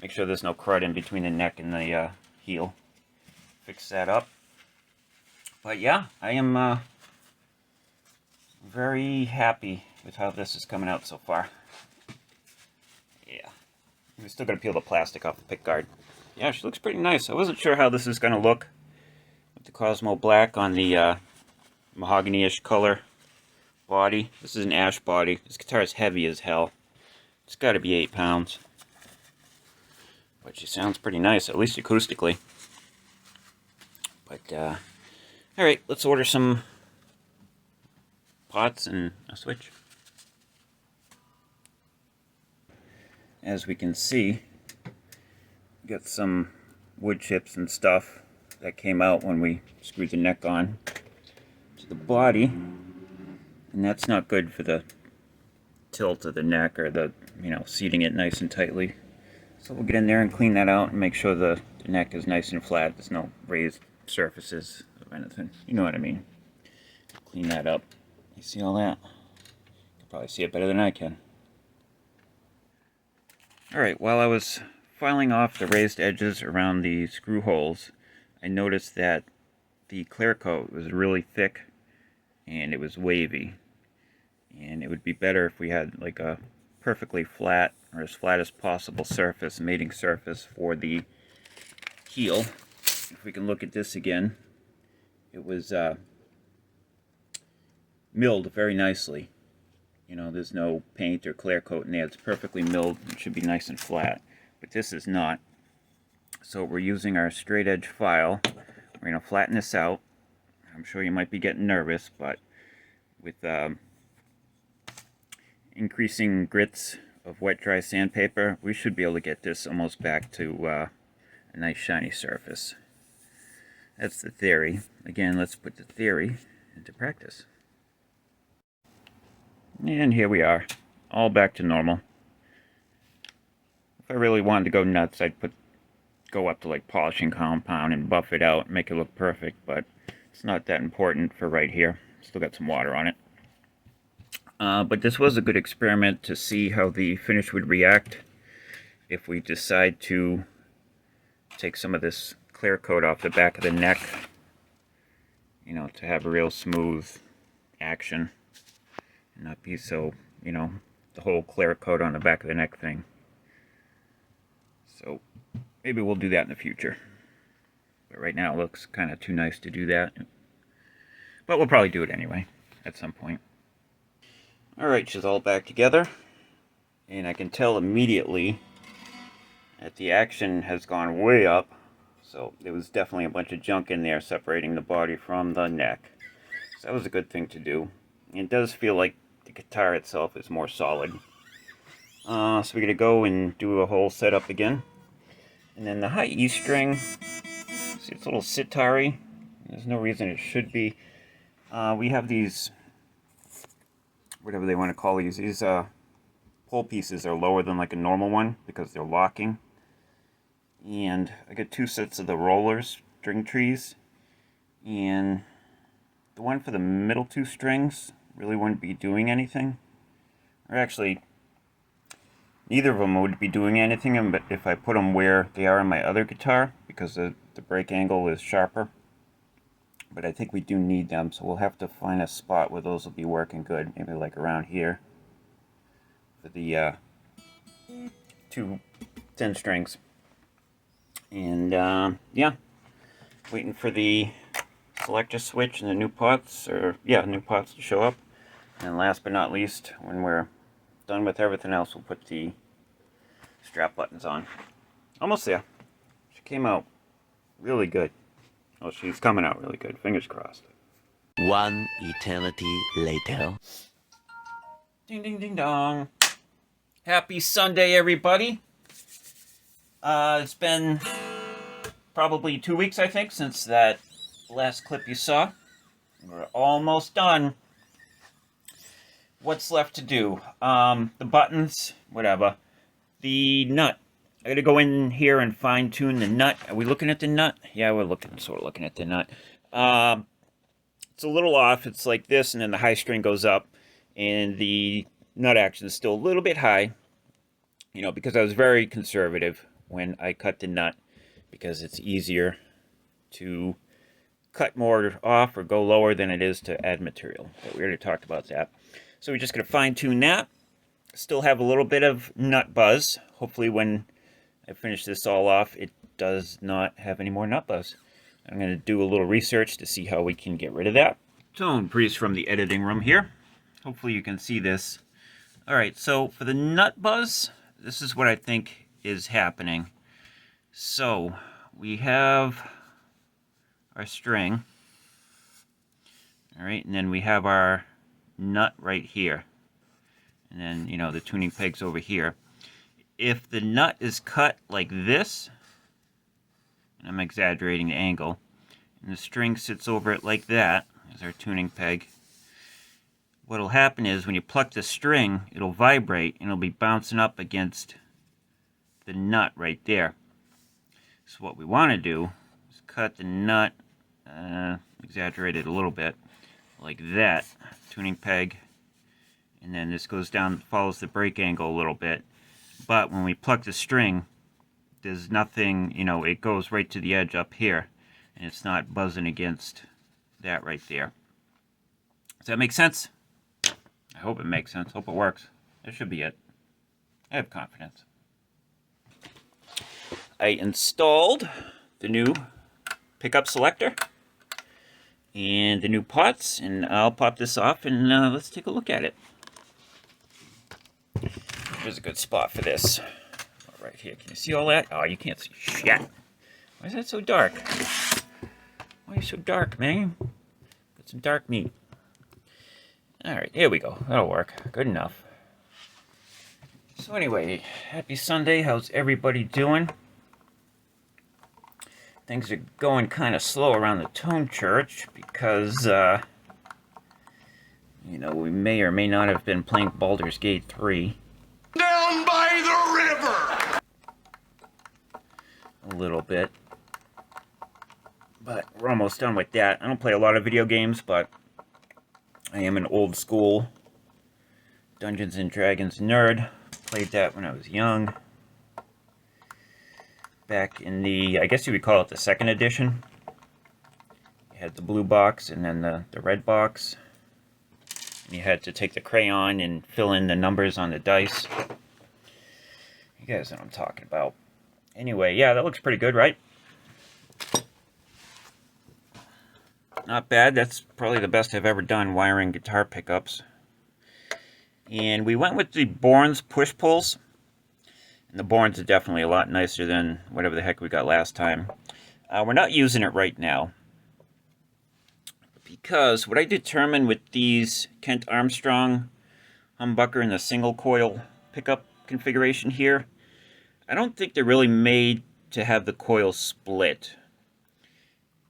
make sure there's no crud in between the neck and the heel, fix that up. But yeah, I am very happy with how this is coming out so far. Yeah, we still gotta peel the plastic off the pickguard. Yeah, she looks pretty nice. I wasn't sure how this is gonna look with the Cosmo Black on the mahogany-ish color body. This is an ash body. This guitar is heavy as hell. It's got to be 8 pounds. But she sounds pretty nice, at least acoustically. But, alright, let's order some pots and a switch. As we can see, we got some wood chips and stuff that came out when we screwed the neck on to the body. And that's not good for the tilt of the neck or the, you know, seating it nice and tightly. So we'll get in there and clean that out and make sure the neck is nice and flat. There's no raised surfaces of anything. You know what I mean. Clean that up. You see all that? You can probably see it better than I can. Alright, while I was filing off the raised edges around the screw holes, I noticed that the clear coat was really thick and it was wavy. And it would be better if we had like a perfectly flat, or as flat as possible surface, mating surface for the heel. If we can look at this again, it was milled very nicely. You know, there's no paint or clear coat in there. It's perfectly milled. It should be nice and flat. But this is not. So we're using our straight edge file. We're going to flatten this out. I'm sure you might be getting nervous, but with increasing grits of wet dry sandpaper, we should be able to get this almost back to a nice shiny surface. That's the theory. Again, let's put the theory into practice. And here we are, all back to normal. If I really wanted to go nuts, I'd go up to like polishing compound and buff it out, make it look perfect, but it's not that important for right here. Still got some water on it. But this was a good experiment to see how the finish would react if we decide to take some of this clear coat off the back of the neck, you know, to have a real smooth action and not be so, you know, the whole clear coat on the back of the neck thing. So maybe we'll do that in the future. But right now it looks kind of too nice to do that. But we'll probably do it anyway at some point. Alright, she's all back together. And I can tell immediately that the action has gone way up. So there was definitely a bunch of junk in there separating the body from the neck. So that was a good thing to do. It does feel like the guitar itself is more solid. So we're going to go and do a whole setup again. And then the high E string, see, it's a little sitar-y. There's no reason it should be. We have these, whatever they want to call these. These pull pieces are lower than like a normal one because they're locking. And I got 2 sets of the rollers, string trees. And the one for the middle 2 strings really wouldn't be doing anything. Or actually, neither of them would be doing anything, but if I put them where they are on my other guitar, because the break angle is sharper. But I think we do need them, so we'll have to find a spot where those will be working good. Maybe like around here for the 2 10 strings. And yeah, waiting for the selector switch and the new pots, new pots to show up. And last but not least, when we're done with everything else, we'll put the strap buttons on. Almost there. She came out really good. Oh, she's coming out really good. Fingers crossed. One eternity later. Ding, ding, ding, dong. Happy Sunday, everybody. It's been probably 2 weeks, I think, since that last clip you saw. We're almost done. What's left to do? The buttons, whatever. The nut. I gotta go in here and fine tune the nut. Are we looking at the nut? Yeah, we're sort of looking at the nut. It's a little off. It's like this, and then the high string goes up, and the nut action is still a little bit high. You know, because I was very conservative when I cut the nut, because it's easier to cut more off or go lower than it is to add material. But we already talked about that. So we're just going to fine tune that. Still have a little bit of nut buzz. Hopefully when I finish this all off, it does not have any more nut buzz. I'm going to do a little research to see how we can get rid of that. Tone Priest from the editing room here. Hopefully you can see this. Alright, so for the nut buzz, this is what I think is happening. So we have our string. Alright, and then we have our nut right here. And then, you know, the tuning peg's over here. If the nut is cut like this, and I'm exaggerating the angle, and the string sits over it like that, as our tuning peg, what'll happen is when you pluck the string, it'll vibrate and it'll be bouncing up against the nut right there. So what we want to do is cut the nut, exaggerate it a little bit, like that, tuning peg, and then this goes down, follows the break angle a little bit. But when we pluck the string, there's nothing, you know, it goes right to the edge up here, and it's not buzzing against that right there. Does that make sense? I hope it makes sense. Hope it works. That should be it. I have confidence. I installed the new pickup selector and the new pots, and I'll pop this off and let's take a look at it. Here's a good spot for this. Right here. Can you see all that? Oh, you can't see shit. Why is that so dark? Why are you so dark, man? Got some dark meat. Alright, here we go. That'll work. Good enough. So anyway, happy Sunday. How's everybody doing? Things are going kind of slow around the Tone Church because, you know, we may or may not have been playing Baldur's Gate 3. Down by the river! A little bit. But we're almost done with that. I don't play a lot of video games, but I am an old school Dungeons and Dragons nerd. Played that when I was young. Back in the, I guess you would call it the second edition. You had the blue box and then the red box. And you had to take the crayon and fill in the numbers on the dice. You guys know what I'm talking about. Anyway, yeah, that looks pretty good, right? Not bad. That's probably the best I've ever done wiring guitar pickups. And we went with the Bourne's push-pulls. And the Bourne's are definitely a lot nicer than whatever the heck we got last time. We're not using it right now. Because what I determined with these Kent Armstrong humbucker in the single coil pickup configuration here, I don't think they're really made to have the coil split.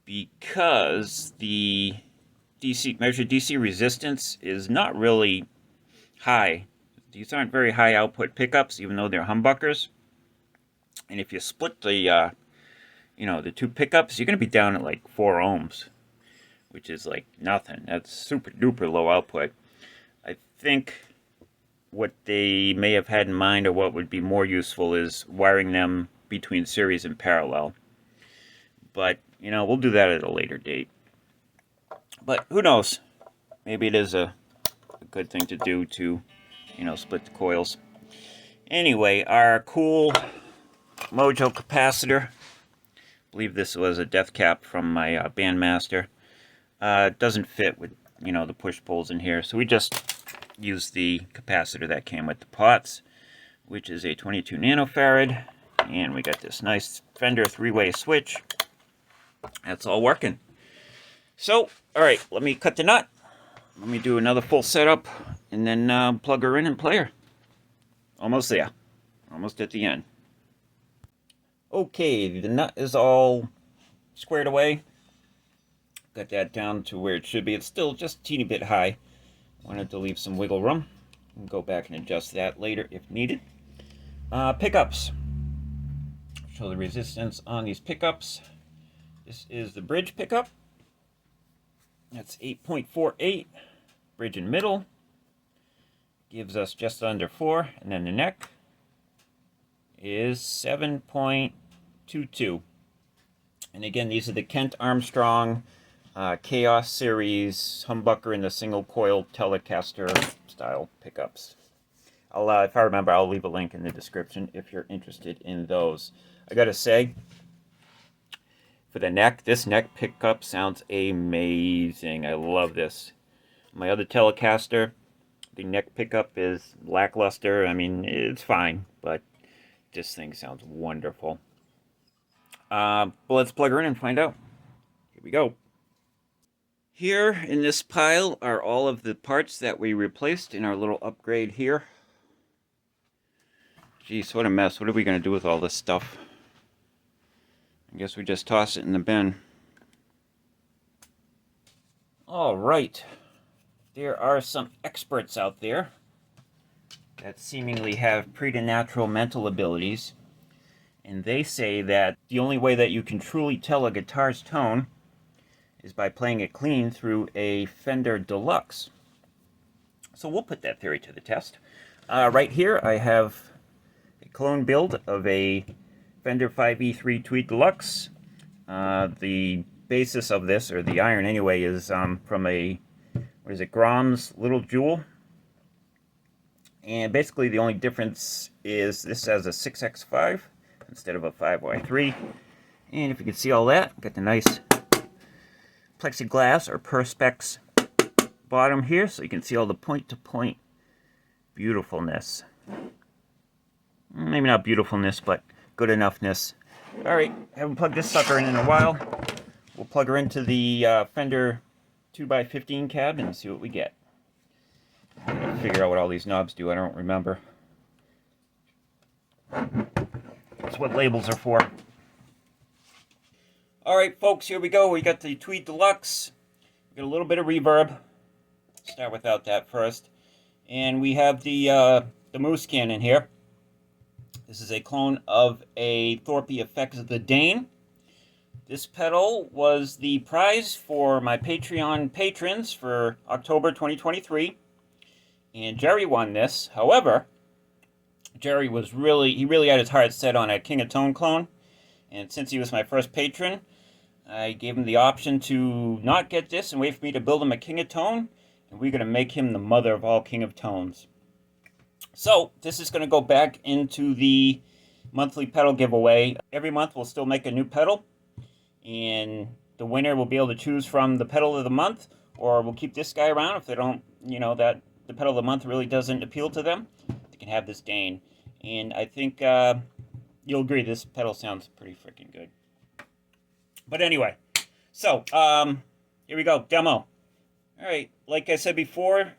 Because the measured DC resistance is not really high. These aren't very high output pickups, even though they're humbuckers. And if you split the, the two pickups, you're going to be down at like 4 ohms, which is like nothing. That's super duper low output. I think what they may have had in mind, or what would be more useful, is wiring them between series and parallel. But we'll do that at a later date. But who knows? Maybe it is a good thing to do to, split the coils. Anyway, our cool Mojo capacitor. I believe this was a death cap from my Bandmaster. Doesn't fit with, the push-pulls in here. So we just used the capacitor that came with the pots, which is a 22 nanofarad. And we got this nice Fender 3-way switch. That's all working. So, alright, let me cut the nut. Let me do another full setup, and then plug her in and play her. Almost there. Almost at the end. Okay, the nut is all squared away. Got that down to where it should be. It's still just a teeny bit high. Wanted to leave some wiggle room. We'll go back and adjust that later if needed. Pickups. Show the resistance on these pickups. This is the bridge pickup. That's 8.48. Bridge in middle. Gives us just under 4. And then the neck is 7.22. And again, these are the Kent Armstrong Chaos Series humbucker in the single coil Telecaster style pickups. If I remember, I'll leave a link in the description if you're interested in those. I gotta say, for the neck, this neck pickup sounds amazing. I love this. My other Telecaster, the neck pickup is lackluster. I mean, it's fine, but this thing sounds wonderful. Well, let's plug her in and find out. Here we go. Here in this pile are all of the parts that we replaced in our little upgrade here. Jeez, what a mess. What are we going to do with all this stuff? I guess we just toss it in the bin. All right. There are some experts out there that seemingly have preternatural mental abilities. And they say that the only way that you can truly tell a guitar's tone is by playing it clean through a Fender Deluxe. So we'll put that theory to the test. Right here I have a clone build of a Fender 5E3 Tweed Deluxe. The basis of this, or the iron anyway, is from a, Grom's Little Jewel. And basically the only difference is this has a 6x5 instead of a 5y3. And if you can see all that, got the nice plexiglass or perspex bottom here, so you can see all the point-to-point beautifulness. Maybe not beautifulness, but good enoughness. Alright, haven't plugged this sucker in a while. We'll plug her into the Fender 2x15 cab and see what we get. I'm gonna figure out what all these knobs do. I don't remember. That's what labels are for. Alright folks, here we go. We got the Tweed Deluxe. We got a little bit of reverb. Start without that first. And we have the Moose Cannon here. This is a clone of a Thorpe Effects of the Dane. This pedal was the prize for my Patreon patrons for October 2023. and Jerry won this. However, Jerry really had his heart set on a King of Tone clone, and since he was my first patron, I gave him the option to not get this and wait for me to build him a King of Tone, and we're going to make him the mother of all King of Tones. So, this is going to go back into the monthly pedal giveaway. Every month we'll still make a new pedal, and the winner will be able to choose from the pedal of the month, or we'll keep this guy around if they don't, that the pedal of the month really doesn't appeal to them. They can have this Dane. And I think you'll agree this pedal sounds pretty freaking good. But anyway, so here we go, demo. All right, like I said before,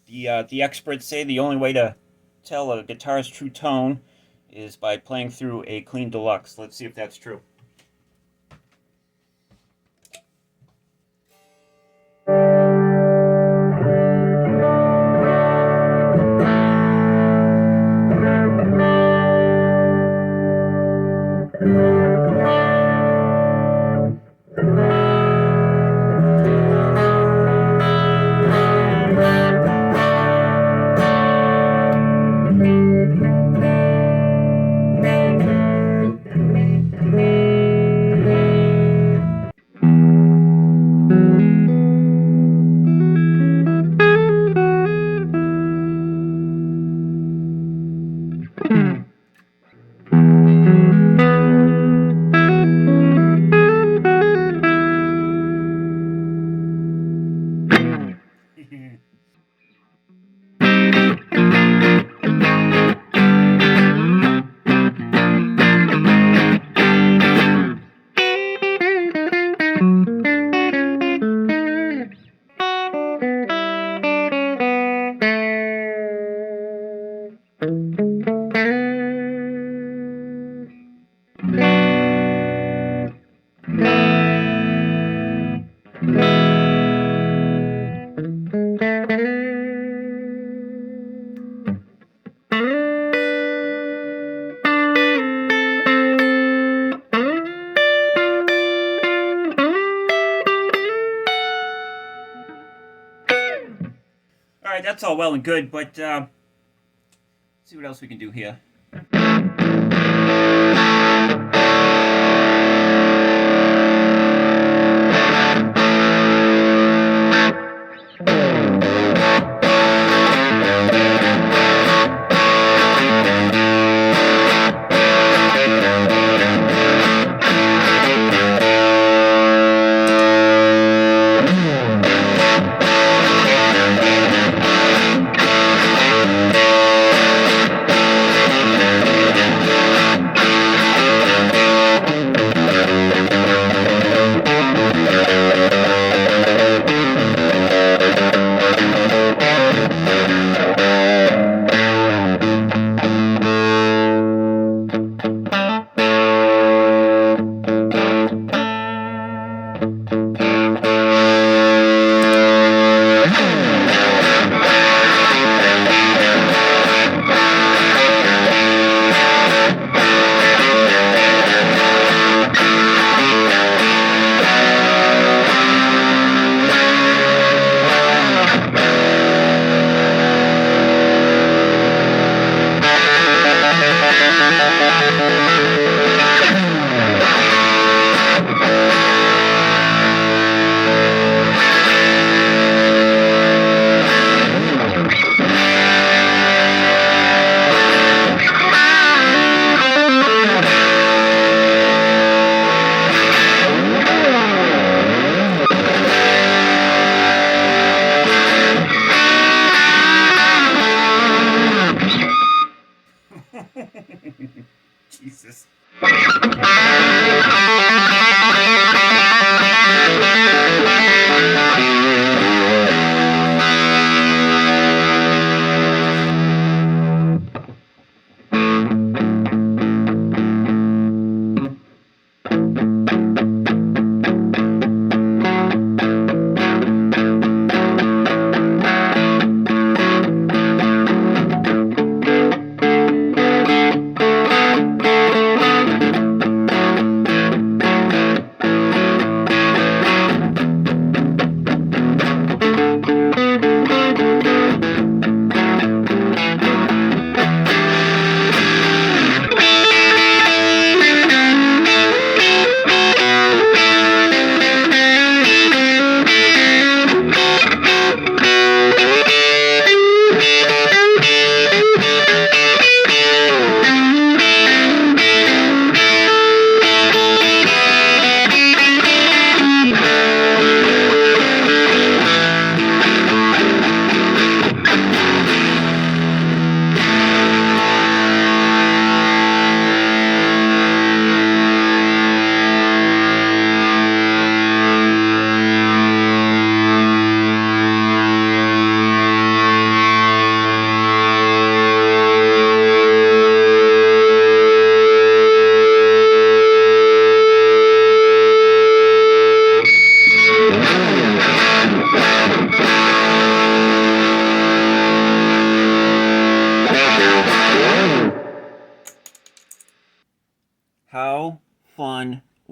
the experts say the only way to tell a guitar's true tone is by playing through a clean deluxe. Let's see if that's true. Alright, that's all well and good, but let's see what else we can do here.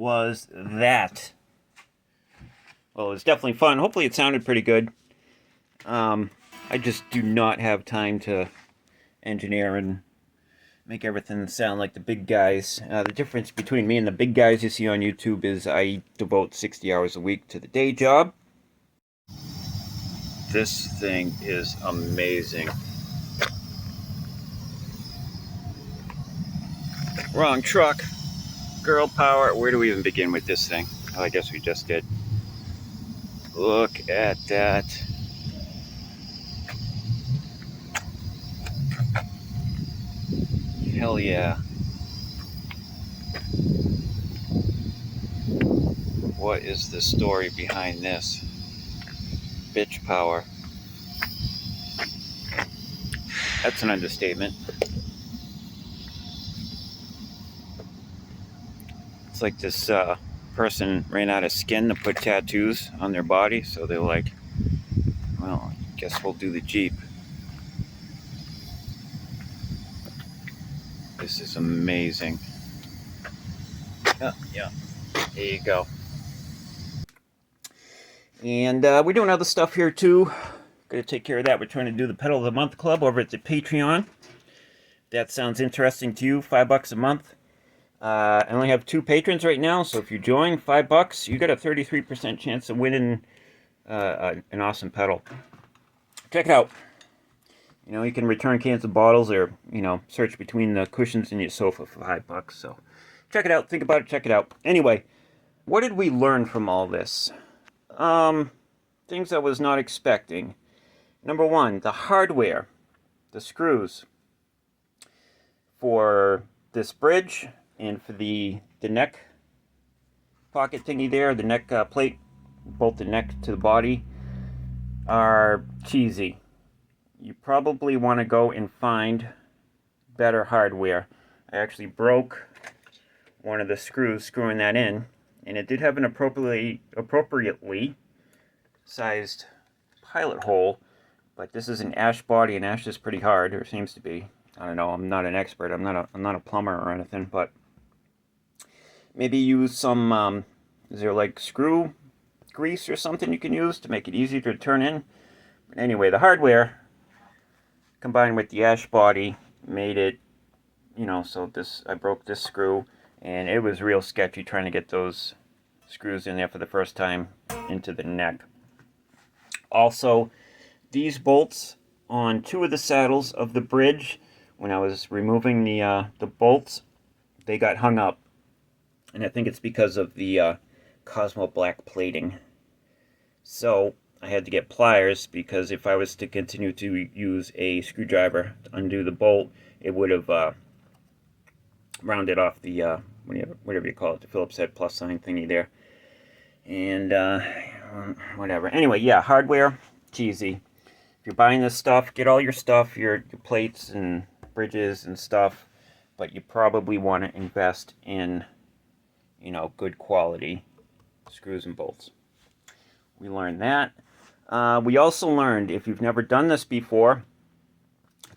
was that? Well, it was definitely fun. Hopefully it sounded pretty good. I just do not have time to engineer and make everything sound like the big guys. The difference between me and the big guys you see on YouTube is I devote 60 hours a week to the day job. This thing is amazing. Wrong truck. Girl power. Where do we even begin with this thing? Oh, I guess we just did. Look at that. Hell yeah. What is the story behind this? Bitch power. That's an understatement. It's like this person ran out of skin to put tattoos on their body, so they're like, well, I guess we'll do the Jeep. This is amazing. Yeah, there you go. And we're doing other stuff here too. Gonna take care of that. We're trying to do the Pedal of the Month Club over at the Patreon. If that sounds interesting to you, $5 a month. I only have 2 patrons right now, so if you join, $5, you got a 33% chance of winning an awesome pedal. Check it out. You know, you can return cans of bottles or, you know, search between the cushions in your sofa for $5. So check it out. Think about it. Check it out. Anyway, what did we learn from all this? Things I was not expecting. Number 1, the hardware, the screws for this bridge and for the neck pocket thingy there, the neck plate, both the neck to the body, are cheesy. You probably want to go and find better hardware. I actually broke one of the screws screwing that in, and it did have an appropriately sized pilot hole, but this is an ash body, and ash is pretty hard, or seems to be. I don't know, I'm not an expert, I'm not a plumber or anything, but maybe use some, is there like screw grease or something you can use to make it easier to turn in? But anyway, the hardware combined with the ash body made it, you know, so this, I broke this screw, and it was real sketchy trying to get those screws in there for the first time into the neck. Also, these bolts on 2 of the saddles of the bridge, when I was removing the bolts, they got hung up. And I think it's because of the Cosmo black plating. So I had to get pliers, because if I was to continue to use a screwdriver to undo the bolt, it would have rounded off the, whatever you call it, the Phillips head plus sign thingy there. And whatever. Anyway, yeah, hardware, cheesy. If you're buying this stuff, get all your stuff, your plates and bridges and stuff, but you probably want to invest in, you know, good quality screws and bolts. We learned that. We also learned, if you've never done this before,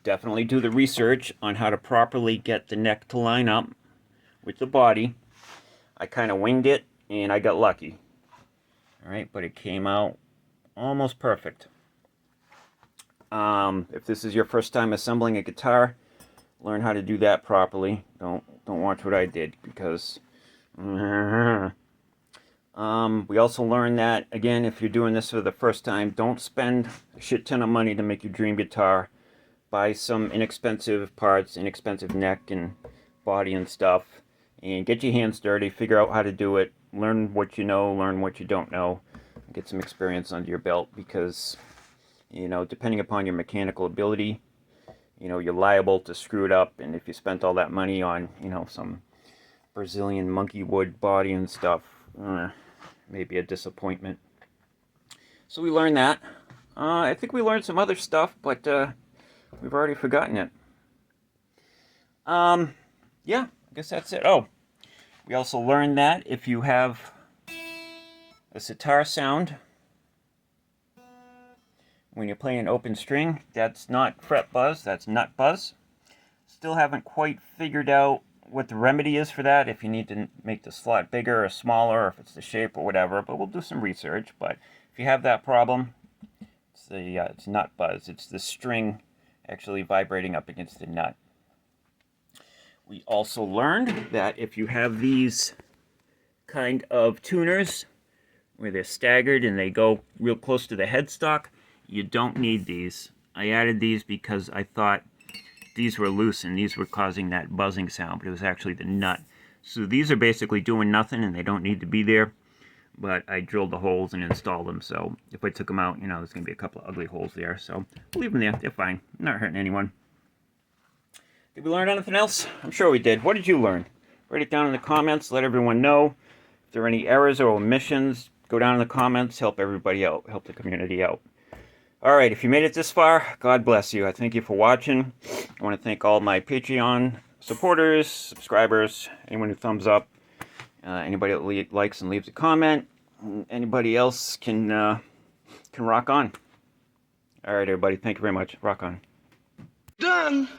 definitely do the research on how to properly get the neck to line up with the body. I kind of winged it, and I got lucky. All right, but it came out almost perfect. If this is your first time assembling a guitar, learn how to do that properly. Don't watch what I did, because we also learned that, again, if you're doing this for the first time, don't spend a shit ton of money to make your dream guitar. Buy some inexpensive parts, inexpensive neck and body and stuff, and get your hands dirty, figure out how to do it, learn what you know, learn what you don't know, get some experience under your belt, because, you know, depending upon your mechanical ability, you know, you're liable to screw it up. And if you spent all that money on, you know, some Brazilian monkey wood body and stuff, maybe a disappointment. So we learned that. I think we learned some other stuff, but we've already forgotten it. Yeah, I guess that's it. Oh, we also learned that if you have a sitar sound when you're playing an open string, that's not fret buzz, that's nut buzz. Still haven't quite figured out what the remedy is for that, if you need to make the slot bigger or smaller, or if it's the shape or whatever, but we'll do some research. But if you have that problem, it's nut buzz. It's the string actually vibrating up against the nut. We also learned that if you have these kind of tuners where they're staggered and they go real close to the headstock, you don't need these. I added these because I thought these were loose and these were causing that buzzing sound, but it was actually the nut. So these are basically doing nothing and they don't need to be there, but I drilled the holes and installed them. So if I took them out, you know, there's going to be a couple of ugly holes there. So we'll leave them there. They're fine. Not hurting anyone. Did we learn anything else? I'm sure we did. What did you learn? Write it down in the comments. Let everyone know. If there are any errors or omissions, go down in the comments. Help everybody out. Help the community out. All right, if you made it this far, God bless you. I thank you for watching. I want to thank all my Patreon supporters, subscribers, anyone who thumbs up, anybody that likes and leaves a comment, anybody else can rock on. All right, everybody, thank you very much. Rock on. Done.